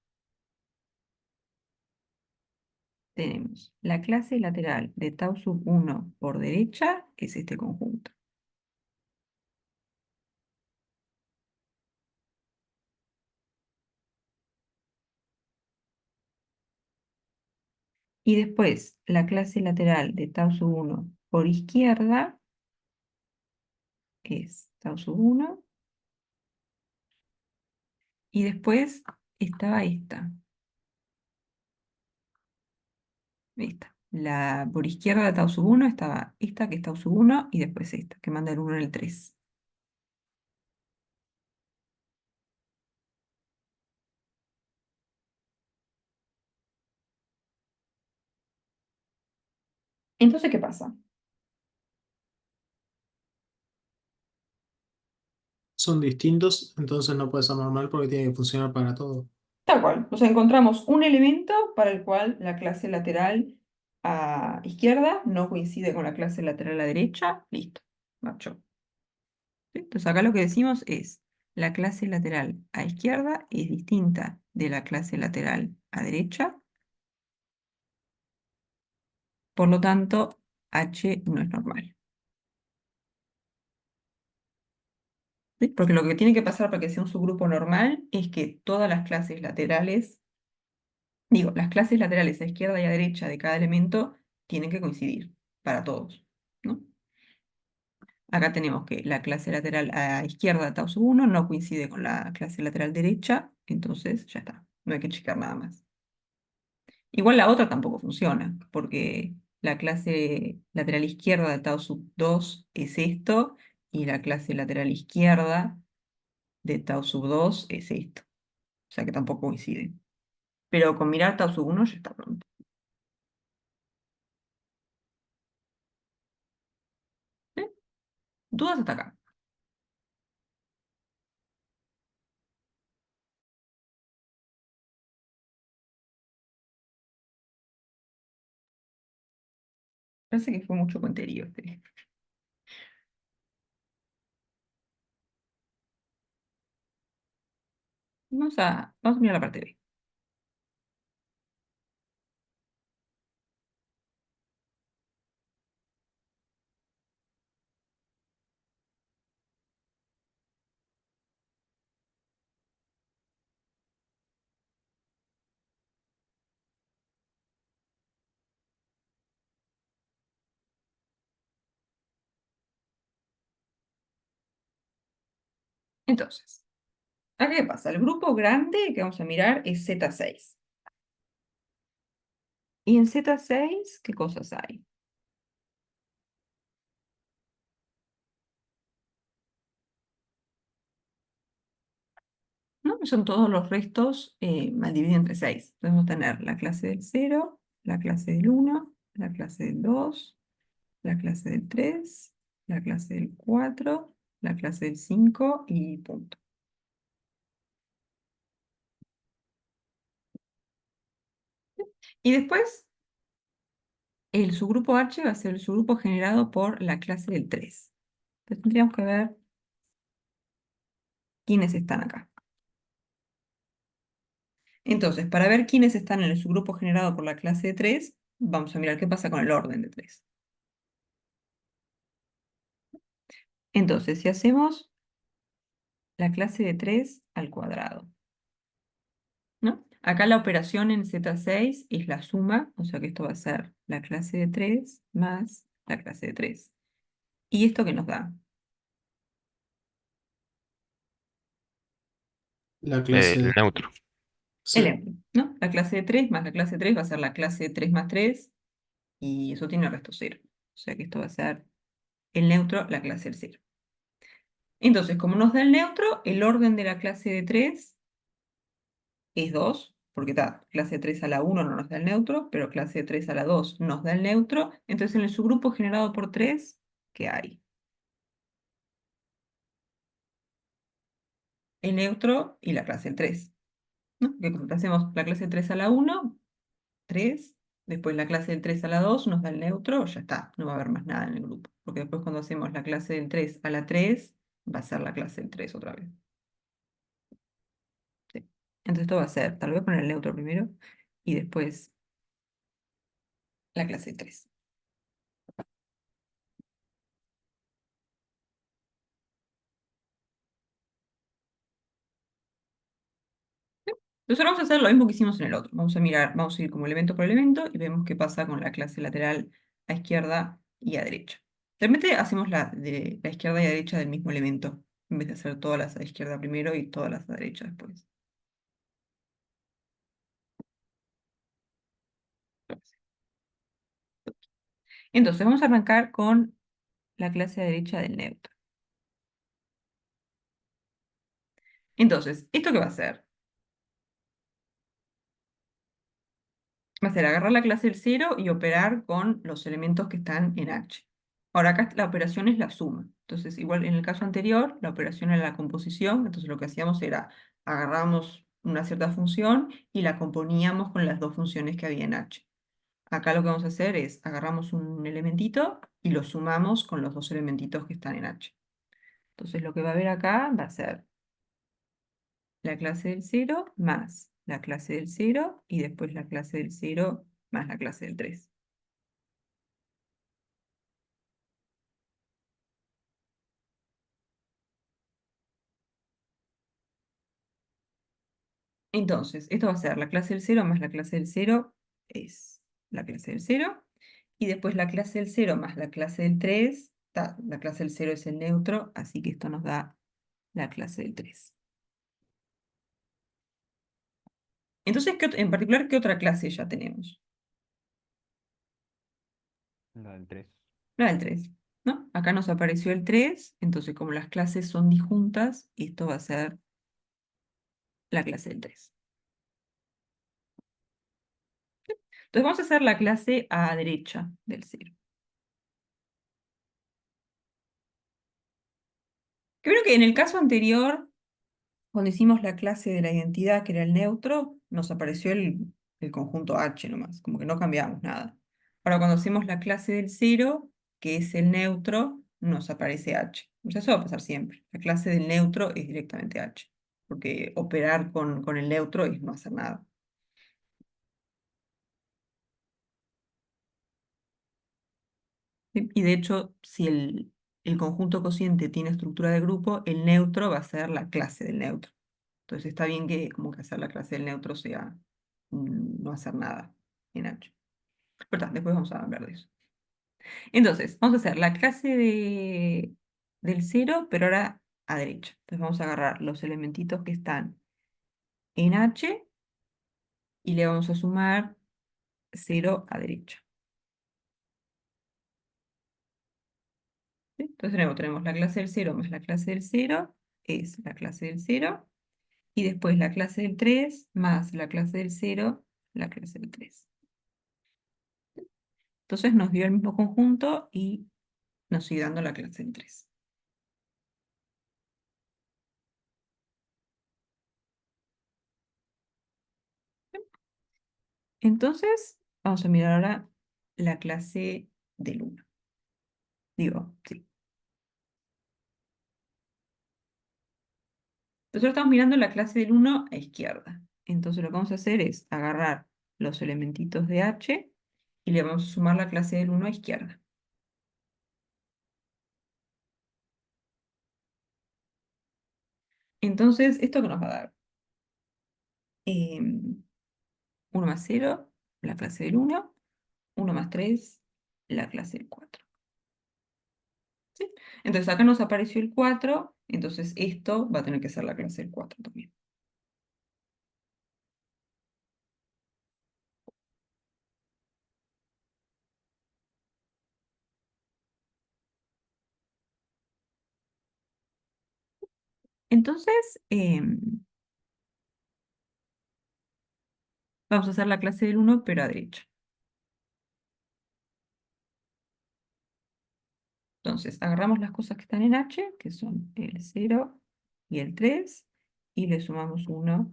Tenemos la clase lateral de tau sub 1 por derecha, que es este conjunto. Y después la clase lateral de tau sub 1 por izquierda es tau sub 1. Y después estaba esta. La por izquierda de tau sub 1 estaba esta que es tau sub 1 y después esta que manda el 1 en el 3. Entonces, ¿qué pasa? Son distintos, entonces no puede ser normal porque tiene que funcionar para todo. Tal cual. O sea, encontramos un elemento para el cual la clase lateral a izquierda no coincide con la clase lateral a derecha. Listo. Marchó. ¿Sí? Entonces acá lo que decimos es, la clase lateral a izquierda es distinta de la clase lateral a derecha. Por lo tanto, H no es normal. ¿Sí? Porque lo que tiene que pasar para que sea un subgrupo normal es que todas las clases laterales, digo, las clases laterales a izquierda y a derecha de cada elemento tienen que coincidir para todos, ¿no? Acá tenemos que la clase lateral a izquierda, tau sub 1, no coincide con la clase lateral derecha, entonces ya está, no hay que checar nada más. Igual la otra tampoco funciona, porque la clase lateral izquierda de tau sub 2 es esto, y la clase lateral izquierda de tau sub 2 es esto. O sea que tampoco coinciden. Pero con mirar tau sub 1 ya está pronto. ¿Sí? ¿Dudas hasta acá? Parece que fue mucho cuenterío este. Vamos a mirar la parte B. Entonces, ¿acá qué pasa? El grupo grande que vamos a mirar es Z6. Y en Z6, ¿qué cosas hay? ¿No? Son todos los restos mal divididos entre 6. Podemos tener la clase del 0, la clase del 1, la clase del 2, la clase del 3, la clase del 4, la clase del 5 y punto. Y después, el subgrupo H va a ser el subgrupo generado por la clase del 3. Entonces tendríamos que ver quiénes están acá. Entonces, para ver quiénes están en el subgrupo generado por la clase de 3, vamos a mirar qué pasa con el orden de 3. Entonces, si hacemos la clase de 3 al cuadrado, ¿no? Acá la operación en Z6 es la suma, o sea que esto va a ser la clase de 3 más la clase de 3. ¿Y esto qué nos da? La clase El de... neutro. El Sí, neutro, ¿no? La clase de 3 más la clase de 3 va a ser la clase de 3 más 3 y eso tiene resto 0. O sea que esto va a ser el neutro, la clase del 0. Entonces, como nos da el neutro, el orden de la clase de 3 es 2, porque está, clase de 3 a la 1 no nos da el neutro, pero clase de 3 a la 2 nos da el neutro. Entonces, en el subgrupo generado por 3, ¿qué hay? El neutro y la clase del 3, ¿no? Que cuando hacemos la clase de 3 a la 1, 3, después la clase del 3 a la 2 nos da el neutro, ya está, no va a haber más nada en el grupo. Porque después cuando hacemos la clase del 3 a la 3, va a ser la clase del 3 otra vez. ¿Sí? Entonces esto va a ser, tal vez poner el neutro primero y después la clase del 3. Entonces ahora vamos a hacer lo mismo que hicimos en el otro. Vamos a mirar, vamos a ir como elemento por elemento y vemos qué pasa con la clase lateral a izquierda y a derecha. Realmente hacemos la de la izquierda y a derecha del mismo elemento, en vez de hacer todas las a izquierda primero y todas las a derecha después. Entonces vamos a arrancar con la clase a derecha del neutro. Entonces, ¿esto qué va a hacer? Va a ser agarrar la clase del 0 y operar con los elementos que están en H. Ahora acá la operación es la suma. Entonces, igual en el caso anterior, la operación era la composición. Entonces lo que hacíamos era agarramos una cierta función y la componíamos con las dos funciones que había en H. Acá lo que vamos a hacer es agarramos un elementito y lo sumamos con los dos elementitos que están en H. Entonces lo que va a haber acá va a ser la clase del 0 más la clase del 0 y después la clase del 0 más la clase del 3. Entonces, esto va a ser la clase del 0 más la clase del 0 es la clase del 0. Y después la clase del 0 más la clase del 3. La clase del 0 es el neutro, así que esto nos da la clase del 3. Entonces, en particular, ¿qué otra clase ya tenemos? La del 3. La del 3, ¿no? Acá nos apareció el 3, entonces como las clases son disjuntas, esto va a ser la clase del 3. Entonces vamos a hacer la clase a derecha del 0. Creo que en el caso anterior, cuando hicimos la clase de la identidad, que era el neutro, nos apareció el conjunto H nomás, como que no cambiamos nada. Ahora, cuando hacemos la clase del 0, que es el neutro, nos aparece H. O sea, eso va a pasar siempre. La clase del neutro es directamente H, porque operar con el neutro es no hacer nada. Y de hecho, si el conjunto cociente tiene estructura de grupo, el neutro va a ser la clase del neutro. Entonces está bien que como que hacer la clase del neutro sea no hacer nada en H. Pero después vamos a hablar de eso. Entonces, vamos a hacer la clase del 0, pero ahora a derecha. Entonces vamos a agarrar los elementitos que están en H y le vamos a sumar 0 a derecha. ¿Sí? Entonces tenemos la clase del 0 más la clase del 0 es la clase del 0. Y después la clase del 3 más la clase del 0, la clase del 3. Entonces nos dio el mismo conjunto y nos sigue dando la clase del 3. Entonces, vamos a mirar ahora la clase del 1. Digo, sí. Nosotros estamos mirando la clase del 1 a izquierda. Entonces lo que vamos a hacer es agarrar los elementitos de H y le vamos a sumar la clase del 1 a izquierda. Entonces, ¿esto qué nos va a dar? 1 más 0, la clase del 1. 1 más 3, la clase del 4. ¿Sí? Entonces acá nos apareció el 4, entonces esto va a tener que ser la clase del 4 también. Entonces, vamos a hacer la clase del 1, pero a derecha. Entonces, agarramos las cosas que están en H, que son el 0 y el 3, y le sumamos 1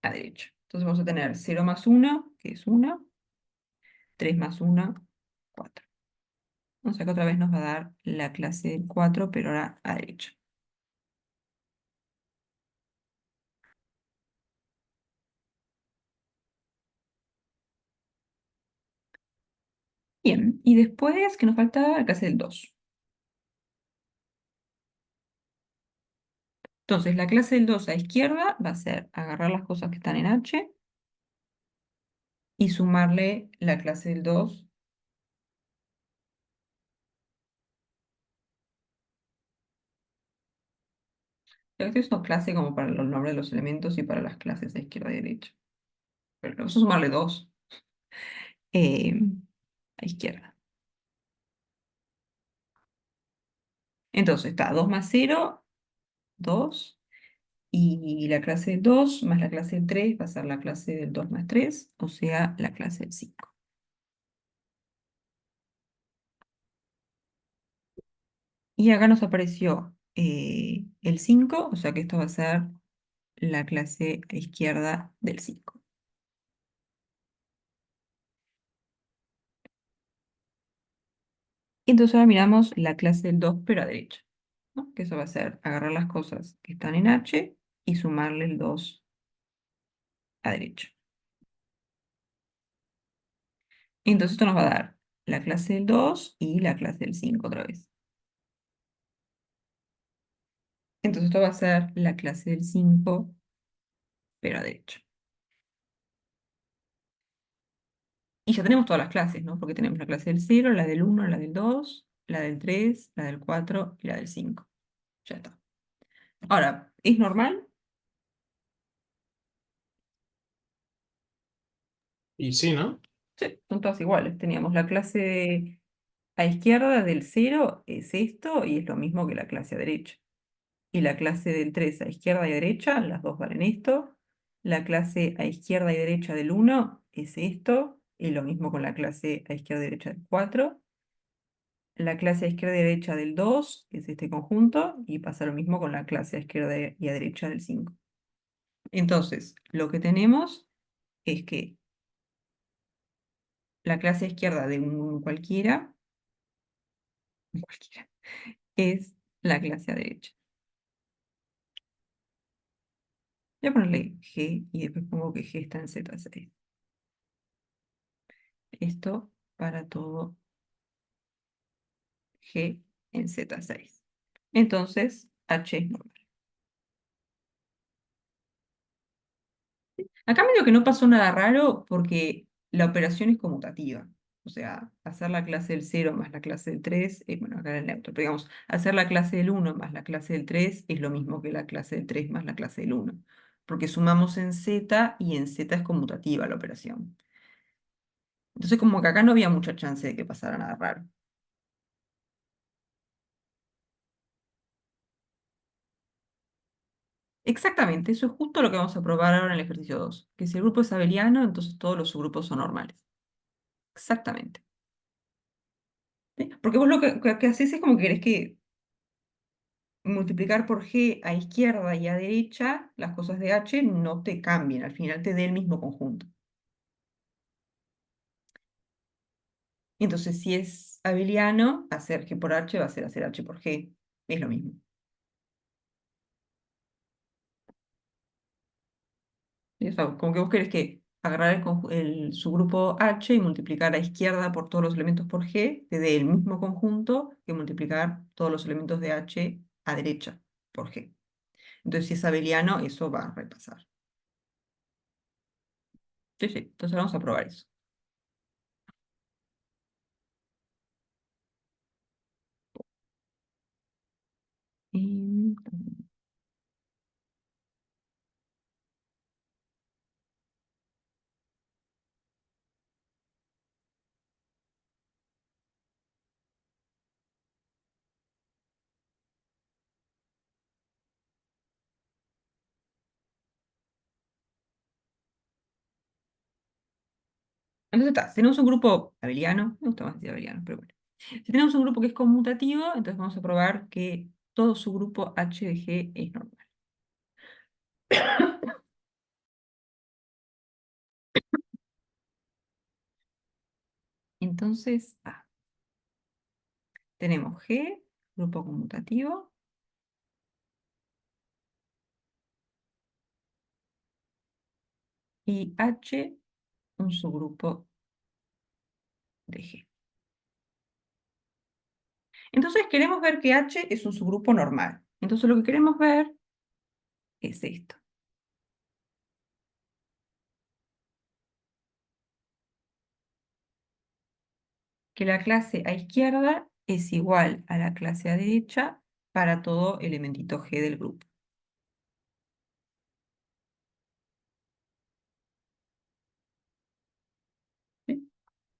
a derecha. Entonces vamos a tener 0 más 1, que es 1, 3 más 1, 4. O sea que otra vez nos va a dar la clase del 4, pero ahora a derecha. Bien, y después que nos falta la clase del 2. Entonces, la clase del 2 a izquierda va a ser agarrar las cosas que están en H y sumarle la clase del 2. Esto es una clase como para los nombres de los elementos y para las clases de izquierda y derecha. Pero vamos a sumarle 2 eh, a izquierda. Entonces está 2 más 0, 2. Y la clase del 2 más la clase del 3 va a ser la clase del 2 más 3, o sea, la clase del 5. Y acá nos apareció el 5, o sea que esto va a ser la clase a izquierda del 5. Entonces ahora miramos la clase del 2, pero a derecha, ¿no? Que eso va a ser agarrar las cosas que están en H y sumarle el 2 a derecha. Entonces esto nos va a dar la clase del 2 y la clase del 5 otra vez. Entonces esto va a ser la clase del 5, pero a derecha. Y ya tenemos todas las clases, ¿no? Porque tenemos la clase del 0, la del 1, la del 2, la del 3, la del 4 y la del 5. Ya está. Ahora, ¿es normal? Y sí, ¿no? Sí, son todas iguales. Teníamos la clase a izquierda del 0 es esto y es lo mismo que la clase a derecha. Y la clase del 3 a izquierda y derecha, las dos valen esto. La clase a izquierda y derecha del 1 es esto, y lo mismo con la clase a izquierda y derecha del 4. La clase a izquierda y derecha del 2 es este conjunto, y pasa lo mismo con la clase a izquierda y a derecha del 5. Entonces, lo que tenemos es que la clase a izquierda de un cualquiera es la clase a derecha. Voy a ponerle G y después pongo que G está en Z6. Esto para todo G en Z6. Entonces, H es normal. Acá medio que no pasó nada raro porque la operación es conmutativa. O sea, hacer la clase del 0 más la clase del 3, bueno, acá era el neutro, pero digamos, hacer la clase del 1 más la clase del 3 es lo mismo que la clase del 3 más la clase del 1, porque sumamos en z y en z es conmutativa la operación. Entonces, como que acá no había mucha chance de que pasara nada raro. Exactamente, eso es justo lo que vamos a probar ahora en el ejercicio 2, que si el grupo es abeliano, entonces todos los subgrupos son normales. Exactamente. ¿Sí? Porque vos lo que haces es como que querés que multiplicar por g a izquierda y a derecha, las cosas de h no te cambien, al final te dé el mismo conjunto. Entonces, si es abeliano, hacer g por h va a ser hacer h por g. Es lo mismo. ¿Sí? O sea, como que vos querés que agarrar el subgrupo h y multiplicar a izquierda por todos los elementos por g, te dé el mismo conjunto que multiplicar todos los elementos de h a derecha por g. Entonces, si es abeliano, eso va a repasar. Sí, sí, entonces vamos a probar eso. Y- Entonces está, si tenemos un grupo abeliano, me gusta más decir abeliano, pero bueno. Si tenemos un grupo que es conmutativo, entonces vamos a probar que todo su grupo H de G es normal. Entonces, tenemos G, grupo conmutativo, y H, un subgrupo de G. Entonces queremos ver que H es un subgrupo normal. Entonces lo que queremos ver es esto. Que la clase a izquierda es igual a la clase a derecha para todo elementito G del grupo. ¿Sí?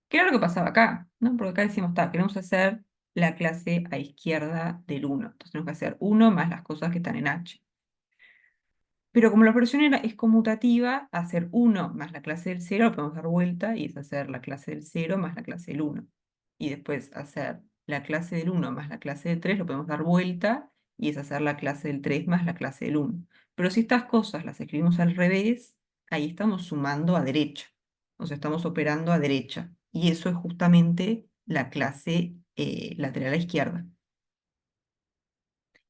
¿Qué era lo que pasaba acá? ¿No? Porque acá decimos, queremos hacer la clase a izquierda del 1. Entonces tenemos que hacer 1 más las cosas que están en H. Pero como la operación es conmutativa, hacer 1 más la clase del 0 lo podemos dar vuelta y es hacer la clase del 0 más la clase del 1. Y después hacer la clase del 1 más la clase del 3 lo podemos dar vuelta y es hacer la clase del 3 más la clase del 1. Pero si estas cosas las escribimos al revés, ahí estamos sumando a derecha. O sea, estamos operando a derecha. Y eso es justamente la clase lateral a izquierda.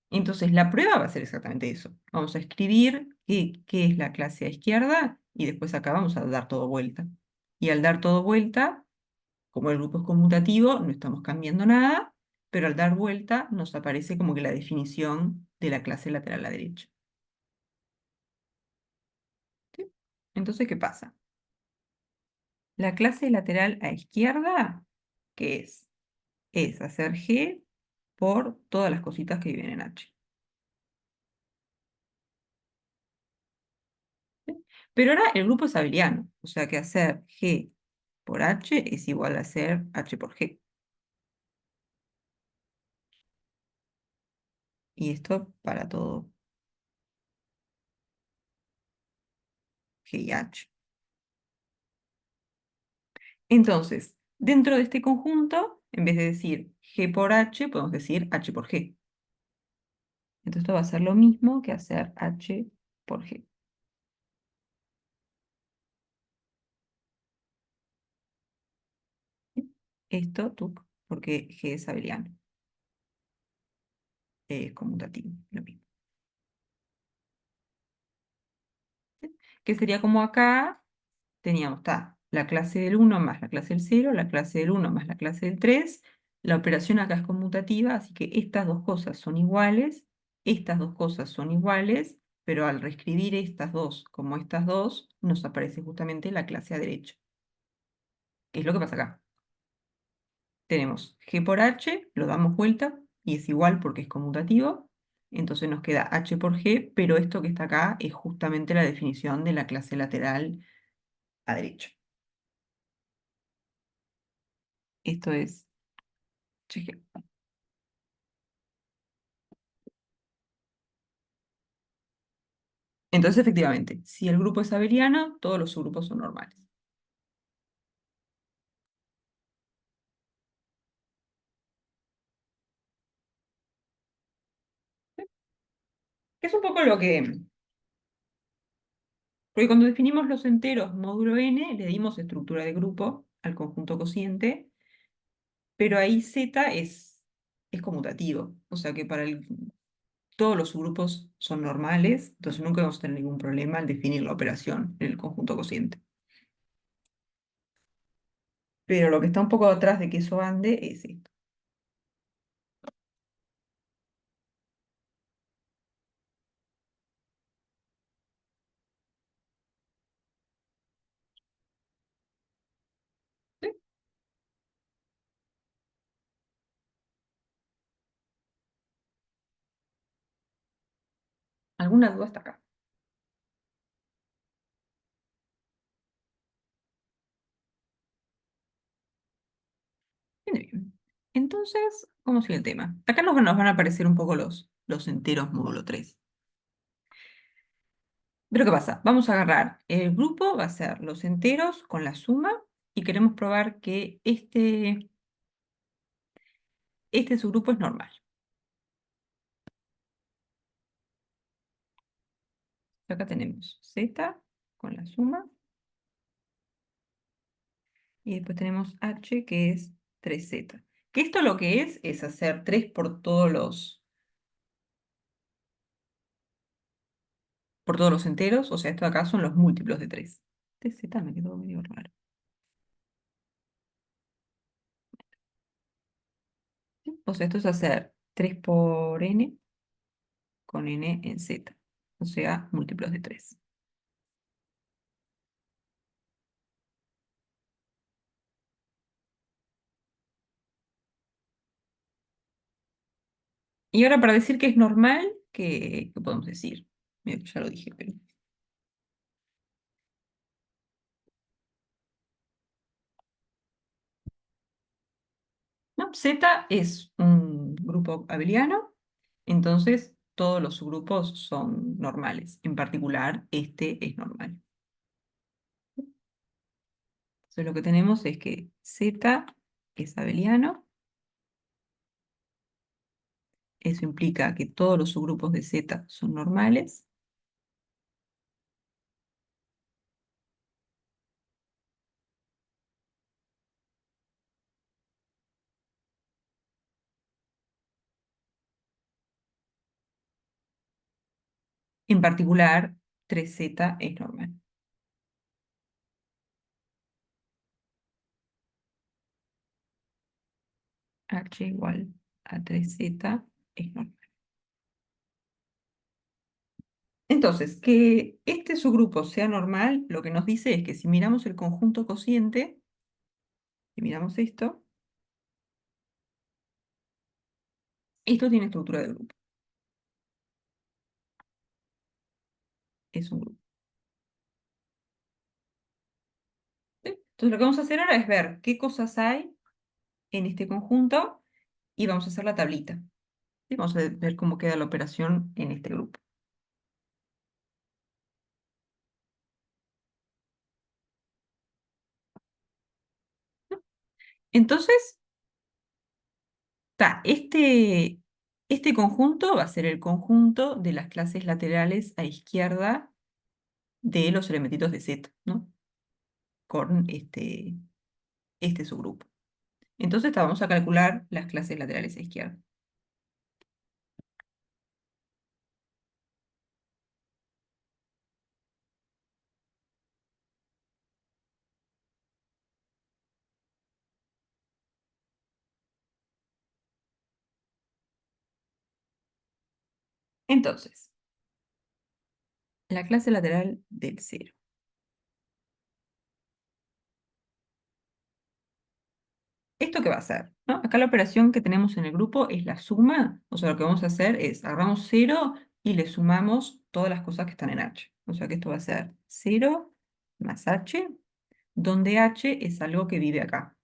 Entonces, la prueba va a ser exactamente eso. Vamos a escribir qué es la clase a izquierda y después acá vamos a dar todo vuelta. Y al dar todo vuelta, como el grupo es conmutativo, no estamos cambiando nada, pero al dar vuelta nos aparece como que la definición de la clase lateral a la derecha. ¿Sí? Entonces, ¿qué pasa? La clase lateral a izquierda, ¿qué es? Es hacer G por todas las cositas que viven en H. ¿Sí? Pero ahora el grupo es abeliano, o sea que hacer G por H es igual a hacer H por G. Y esto para todo G y H. Entonces, dentro de este conjunto, en vez de decir G por H, podemos decir H por G. Entonces esto va a ser lo mismo que hacer H por G. ¿Sí? Esto, porque G es abeliano. Es conmutativo, lo mismo. ¿Sí? Que sería como acá teníamos, la clase del 1 más la clase del 0, la clase del 1 más la clase del 3. La operación acá es conmutativa, así que estas dos cosas son iguales, estas dos cosas son iguales, pero al reescribir estas dos como estas dos, nos aparece justamente la clase a derecha. ¿Qué es lo que pasa acá? tenemos G por H, lo damos vuelta y es igual porque es conmutativo. Entonces nos queda H por G, pero esto que está acá es justamente la definición de la clase lateral a derecha. Esto es HG. Entonces, efectivamente, si el grupo es abeliano, todos los subgrupos son normales. Es un poco lo que... Porque cuando definimos los enteros módulo n, le dimos estructura de grupo al conjunto cociente, pero ahí z es conmutativo. O sea que todos los subgrupos son normales, entonces nunca vamos a tener ningún problema al definir la operación en el conjunto cociente. Pero lo que está un poco atrás de que eso ande es esto. ¿Sí? ¿Alguna duda hasta acá? Viene bien. Entonces, ¿cómo sigue el tema? Acá nos van a aparecer un poco los enteros módulo 3. Pero ¿qué pasa? Vamos a agarrar, el grupo va a ser los enteros con la suma y queremos probar que este subgrupo es normal. Acá tenemos z con la suma y después tenemos h que es 3z. Que esto lo que es hacer 3 por todos los enteros, o sea, esto de acá son los múltiplos de 3. TZ me quedó medio raro. ¿Sí? O sea, esto es hacer 3 por n con n en z, o sea, múltiplos de 3. Y ahora para decir que es normal, ¿qué podemos decir? Mira que ya lo dije, pero... No, Z es un grupo abeliano, entonces todos los subgrupos son normales. En particular, este es normal. Entonces lo que tenemos es que Z es abeliano. Eso implica que todos los subgrupos de Z son normales. En particular, 3Z es normal. H igual a 3Z es normal. Entonces, que este subgrupo sea normal, lo que nos dice es que si miramos el conjunto cociente, si miramos esto tiene estructura de grupo. Es un grupo. ¿Sí? Entonces, lo que vamos a hacer ahora es ver qué cosas hay en este conjunto y vamos a hacer la tablita. ¿Sí? Vamos a ver cómo queda la operación en este grupo. Entonces, este conjunto va a ser el conjunto de las clases laterales a izquierda de los elementitos de Z, ¿no? Con este subgrupo. Entonces, vamos a calcular las clases laterales a izquierda. Entonces, la clase lateral del 0. ¿esto qué va a hacer? ¿No? Acá la operación que tenemos en el grupo es la suma, o sea, lo que vamos a hacer es agarramos 0 y le sumamos todas las cosas que están en H. O sea que esto va a ser 0 más H, donde H es algo que vive acá.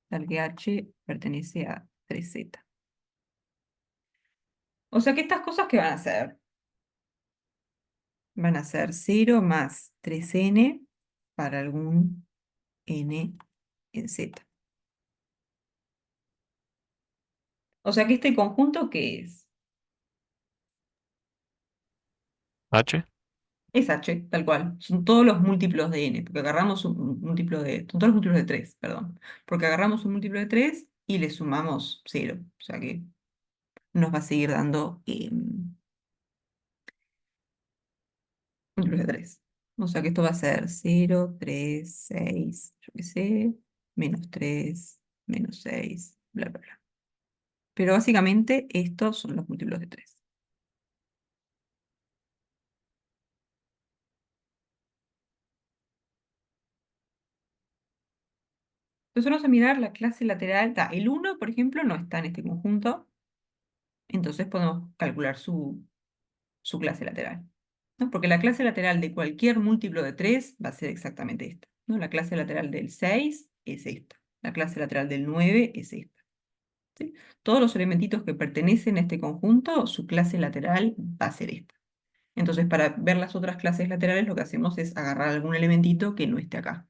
Tal que H pertenece a 3Z. O sea que estas cosas, ¿qué van a ser? Van a ser 0 más 3n para algún n en Z. O sea que este conjunto, ¿qué es? H. Es H, tal cual. Son todos los múltiplos de n, porque agarramos un múltiplo de... Son todos los múltiplos de 3, perdón. Porque agarramos un múltiplo de 3 y le sumamos 0. O sea que nos va a seguir dando múltiplos de 3. O sea que esto va a ser 0, 3, 6, yo qué sé, menos 3, menos 6, bla, bla, bla. Pero básicamente estos son los múltiplos de 3. Entonces vamos a mirar la clase lateral. El 1, por ejemplo, no está en este conjunto. Entonces podemos calcular su clase lateral, ¿no? Porque la clase lateral de cualquier múltiplo de 3 va a ser exactamente esta, ¿no? La clase lateral del 6 es esta. La clase lateral del 9 es esta. ¿Sí? Todos los elementitos que pertenecen a este conjunto, su clase lateral va a ser esta. Entonces, para ver las otras clases laterales, lo que hacemos es agarrar algún elementito que no esté acá.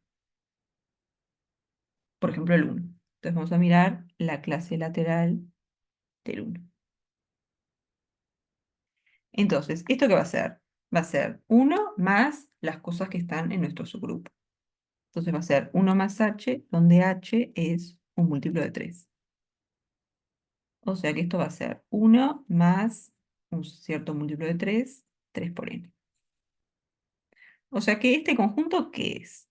Por ejemplo, el 1. Entonces vamos a mirar la clase lateral del 1. Entonces, ¿esto qué va a ser? Va a ser 1 más las cosas que están en nuestro subgrupo. Entonces va a ser 1 más h, donde h es un múltiplo de 3. O sea que esto va a ser 1 más un cierto múltiplo de 3, 3 por n. O sea que este conjunto, ¿qué es?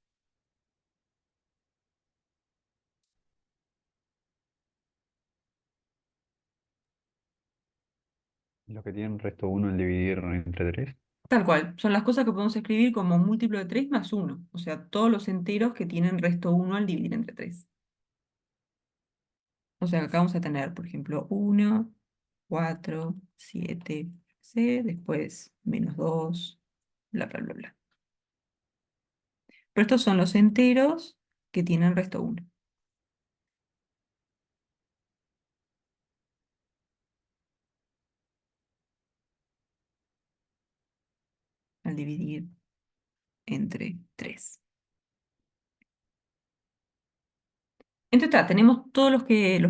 Los que tienen resto uno al dividir entre 3. Tal cual, son las cosas que podemos escribir como múltiplo de 3 más 1. O sea, todos los enteros que tienen resto 1 al dividir entre 3. O sea que acá vamos a tener, por ejemplo, 1, 4, 7, C, después menos 2, bla, bla, bla, bla. Pero estos son los enteros que tienen resto 1 al dividir entre 3. Entonces, tenemos todos los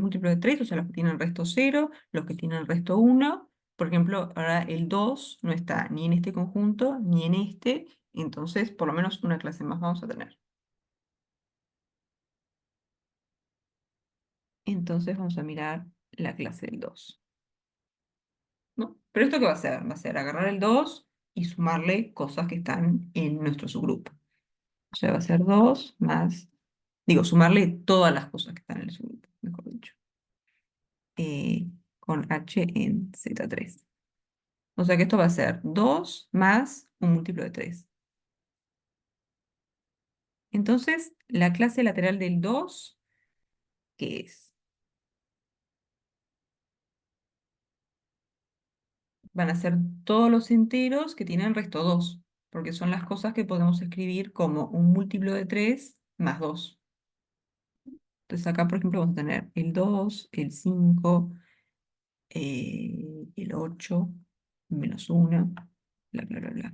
múltiplos de 3, o sea, los que tienen resto 0, los que tienen resto 1. Por ejemplo, ahora el 2 no está ni en este conjunto ni en este, entonces por lo menos una clase más vamos a tener. Entonces vamos a mirar la clase del 2. ¿No? Pero ¿esto qué va a hacer? Va a ser agarrar el 2 y sumarle cosas que están en nuestro subgrupo. O sea, va a ser 2 más, digo, sumarle todas las cosas que están en el subgrupo, mejor dicho, con h en Z3. O sea que esto va a ser 2 más un múltiplo de 3. Entonces, la clase lateral del 2, ¿qué es? Van a ser todos los enteros que tienen resto 2, porque son las cosas que podemos escribir como un múltiplo de 3 más 2. Entonces acá, por ejemplo, vamos a tener el 2, el 5, el 8, menos 1, bla, bla, bla, bla.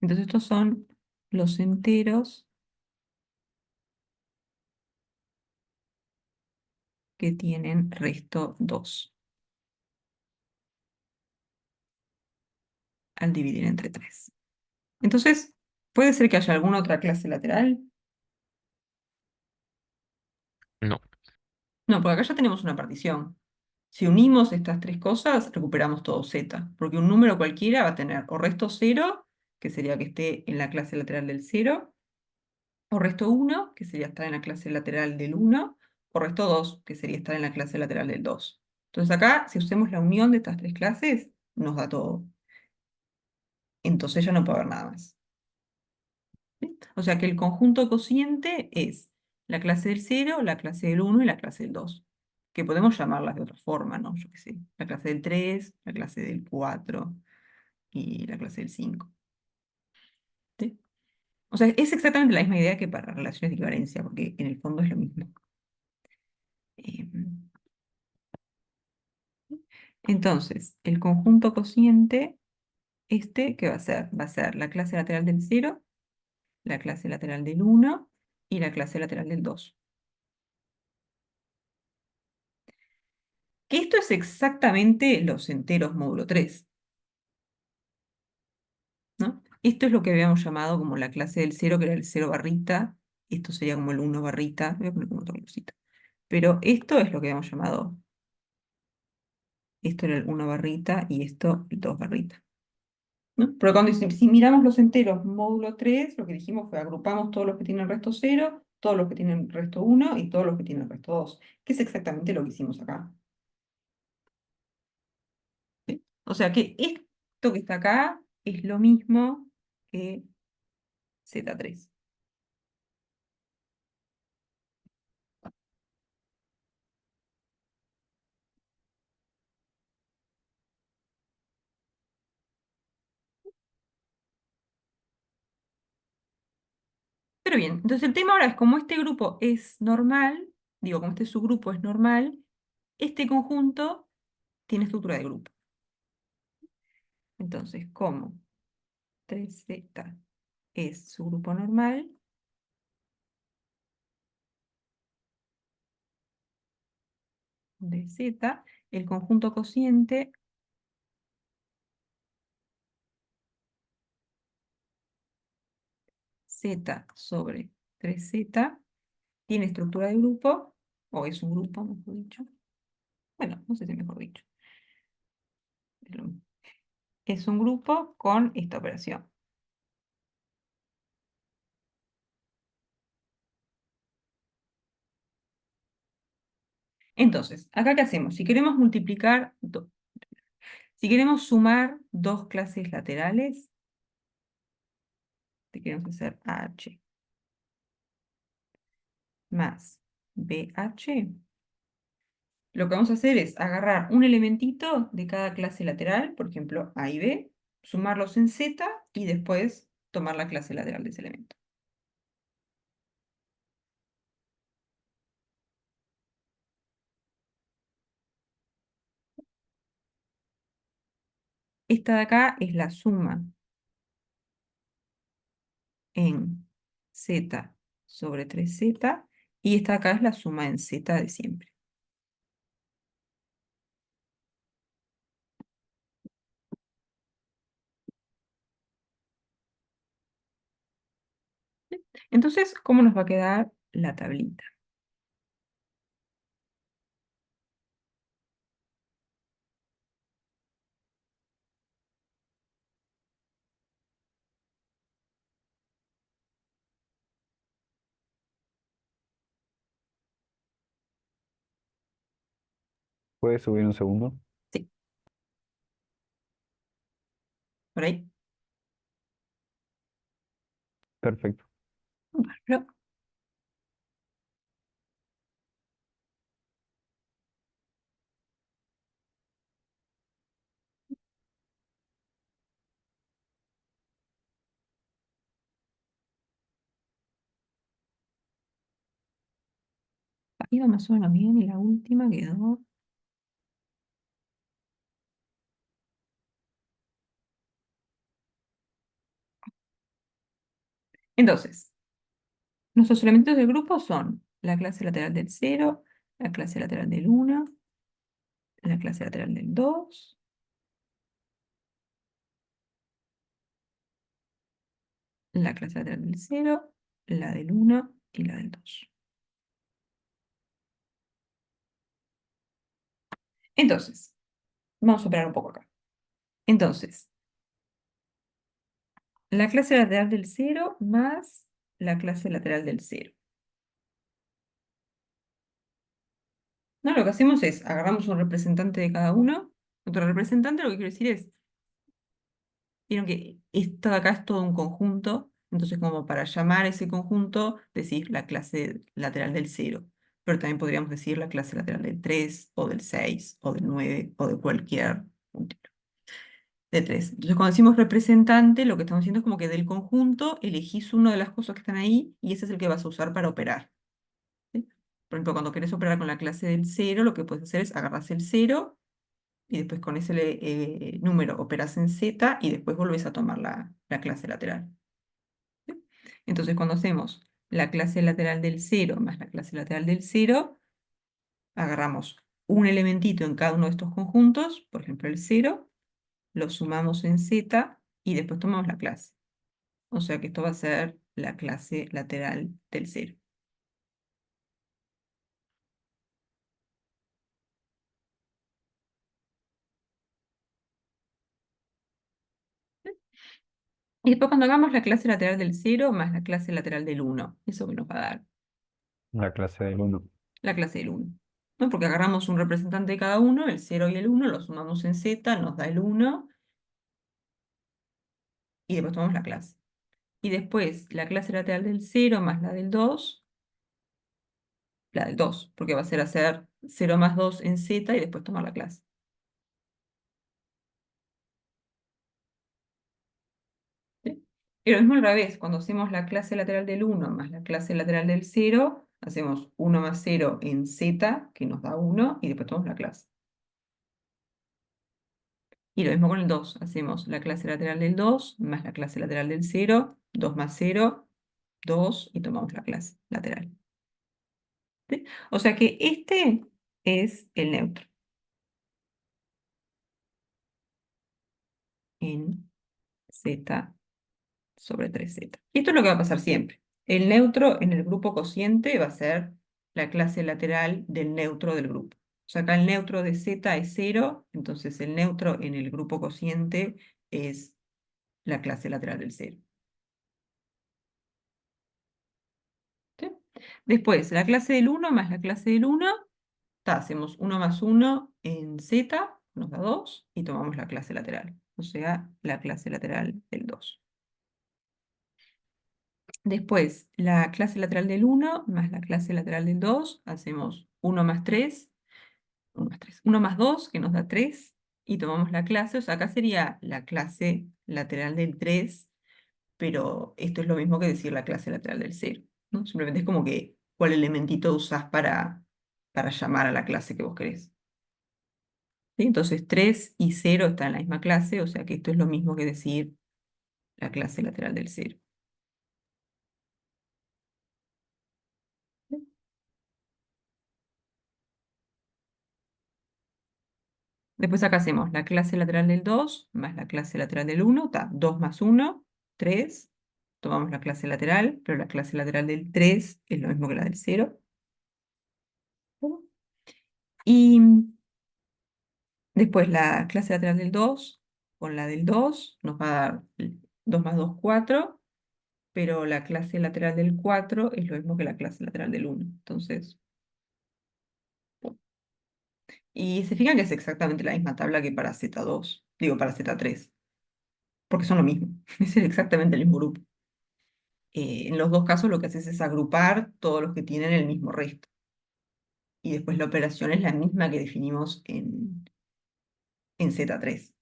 Entonces estos son los enteros que tienen resto 2 al dividir entre 3. Entonces, ¿puede ser que haya alguna otra clase lateral? No. No, porque acá ya tenemos una partición. Si unimos estas tres cosas, recuperamos todo z, porque un número cualquiera va a tener o resto 0, que sería que esté en la clase lateral del 0, o resto 1, que sería estar en la clase lateral del 1, o resto 2, que sería estar en la clase lateral del 2. Entonces acá, si usamos la unión de estas tres clases, nos da todo. entonces ya no puede haber nada más. ¿Sí? O sea que el conjunto cociente es la clase del 0, la clase del 1 y la clase del 2, que podemos llamarlas de otra forma, ¿no? Yo qué sé, la clase del 3, la clase del 4 y la clase del 5. ¿Sí? O sea, es exactamente la misma idea que para relaciones de equivalencia, porque en el fondo es lo mismo. Em, Entonces, el conjunto cociente, ¿qué va a ser? Va a ser la clase lateral del 0, la clase lateral del 1 y la clase lateral del 2. Que esto es exactamente los enteros módulo 3, ¿no? Esto es lo que habíamos llamado como la clase del 0, que era el 0 barrita. Esto sería como el 1 barrita. Voy a poner como otra cosita. Pero esto es lo que habíamos llamado. Esto era el 1 barrita y esto el 2 barrita, ¿no? Pero cuando si miramos los enteros módulo 3, lo que dijimos fue agrupamos todos los que tienen resto 0, todos los que tienen resto 1 y todos los que tienen resto 2, que es exactamente lo que hicimos acá. ¿Sí? O sea que esto que está acá es lo mismo que Z3. Pero bien, entonces el tema ahora es como este grupo es normal, digo, como este subgrupo es normal, este conjunto tiene estructura de grupo. Entonces, como 3Z es su grupo normal, de Z, el conjunto cociente Z sobre 3Z tiene estructura de grupo, o es un grupo, mejor dicho. Bueno, no sé si mejor dicho. Es lo mismo. Es un grupo con esta operación. Entonces, ¿acá qué hacemos? Si queremos multiplicar, si queremos sumar dos clases laterales, si queremos hacer AH más BH, lo que vamos a hacer es agarrar un elementito de cada clase lateral, por ejemplo, A y B, sumarlos en Z y después tomar la clase lateral de ese elemento. Esta de acá es la suma en Z sobre 3Z y esta de acá es la suma en Z de siempre. Entonces, ¿cómo nos va a quedar la tablita? ¿Puedes subir un segundo? Sí, por ahí. Perfecto. Pero iba más o menos bien y la última quedó. Entonces, nuestros elementos del grupo son la clase lateral del 0, la clase lateral del 1, la clase lateral del 2, la clase lateral del 0, la del 1 y la del 2. Entonces, vamos a operar un poco acá. Entonces, la clase lateral del 0 más la clase lateral del 0. No, lo que hacemos es, agarramos un representante de cada uno. Otro representante lo que quiero decir es, Vieron que esto de acá es todo un conjunto, entonces como para llamar ese conjunto, decís la clase lateral del 0, pero también podríamos decir la clase lateral del 3, o del 6, o del 9, o de cualquier puntero de 3. Entonces cuando decimos representante, lo que estamos diciendo es como que del conjunto elegís una de las cosas que están ahí y ese es el que vas a usar para operar. ¿Sí? Por ejemplo, cuando querés operar con la clase del 0, lo que puedes hacer es agarrás el 0 y después con ese número operas en Z y después volvés a tomar la clase lateral. ¿Sí? Entonces, cuando hacemos la clase lateral del 0 más la clase lateral del 0, agarramos un elementito en cada uno de estos conjuntos, por ejemplo el 0, lo sumamos en Z y después tomamos la clase. O sea que esto va a ser la clase lateral del 0. Y después cuando hagamos la clase lateral del 0 más la clase lateral del 1, ¿eso que nos va a dar? La clase del 1. La clase del 1. ¿No? Porque agarramos un representante de cada uno, el 0 y el 1, lo sumamos en Z, nos da el 1, y después tomamos la clase. Y después la clase lateral del 0 más la del 2, la del 2, porque va a ser hacer 0 más 2 en Z y después tomar la clase. ¿Sí? Y lo mismo al revés, cuando hacemos la clase lateral del 1 más la clase lateral del 0, hacemos 1 más 0 en Z, que nos da 1, y después tomamos la clase. Y lo mismo con el 2, hacemos la clase lateral del 2 más la clase lateral del 0, 2 más 0, 2, y tomamos la clase lateral. ¿Sí? O sea que este es el neutro en Z sobre 3Z. Y esto es lo que va a pasar siempre. El neutro en el grupo cociente va a ser la clase lateral del neutro del grupo. O sea, acá el neutro de Z es 0, entonces el neutro en el grupo cociente es la clase lateral del 0. ¿Sí? Después, la clase del 1 más la clase del 1, hacemos 1 más 1 en Z, nos da 2, y tomamos la clase lateral, o sea, la clase lateral del 2. Después, la clase lateral del 1 más la clase lateral del 2, hacemos 1 más 3, 1 más 2, que nos da 3, y tomamos la clase, o sea, acá sería la clase lateral del 3, pero esto es lo mismo que decir la clase lateral del 0, ¿no? Simplemente es como que cuál elementito usás para llamar a la clase que vos querés. ¿Sí? Entonces 3 y 0 están en la misma clase, o sea que esto es lo mismo que decir la clase lateral del 0. Después acá hacemos la clase lateral del 2 más la clase lateral del 1, está 2 más 1, 3. Tomamos la clase lateral, pero la clase lateral del 3 es lo mismo que la del 0. Y después la clase lateral del 2 con la del 2 nos va a dar 2 más 2, 4, pero la clase lateral del 4 es lo mismo que la clase lateral del 1. Entonces, y se fijan que es exactamente la misma tabla que para Z2, digo para Z3, porque son lo mismo, es exactamente el mismo grupo. En los dos casos lo que haces es agrupar todos los que tienen el mismo resto. Y después la operación es la misma que definimos en Z3.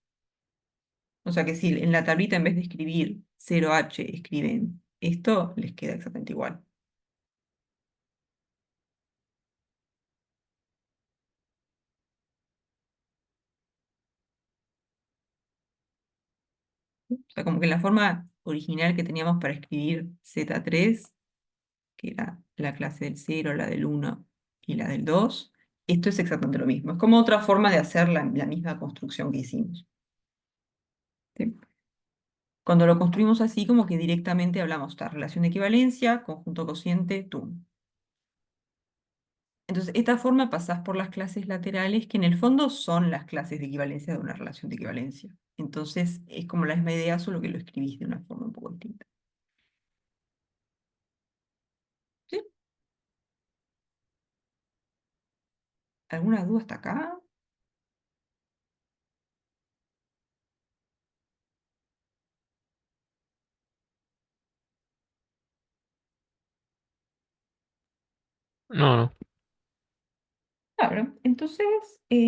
O sea que si en la tablita en vez de escribir 0H escriben esto, les queda exactamente igual. O sea, como que la forma original que teníamos para escribir Z3, que era la clase del 0, la del 1 y la del 2, esto es exactamente lo mismo. Es como otra forma de hacer la misma construcción que hicimos. ¿Sí? Cuando lo construimos así, como que directamente hablamos esta relación de equivalencia, conjunto cociente, TUM. Entonces, esta forma pasás por las clases laterales, que en el fondo son las clases de equivalencia de una relación de equivalencia. Entonces, es como la misma idea, solo que lo escribís de una forma un poco distinta. ¿Sí? ¿Alguna duda hasta acá? No, no. Claro, entonces, yo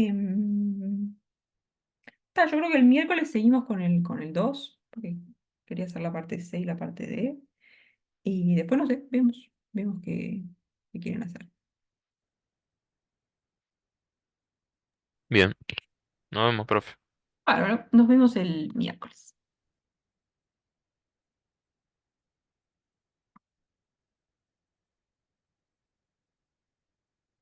creo que el miércoles seguimos con el 2 porque quería hacer la parte C y la parte D. Y después, no sé, vemos qué quieren hacer. Bien. Nos vemos, profe. Bueno, nos vemos el miércoles.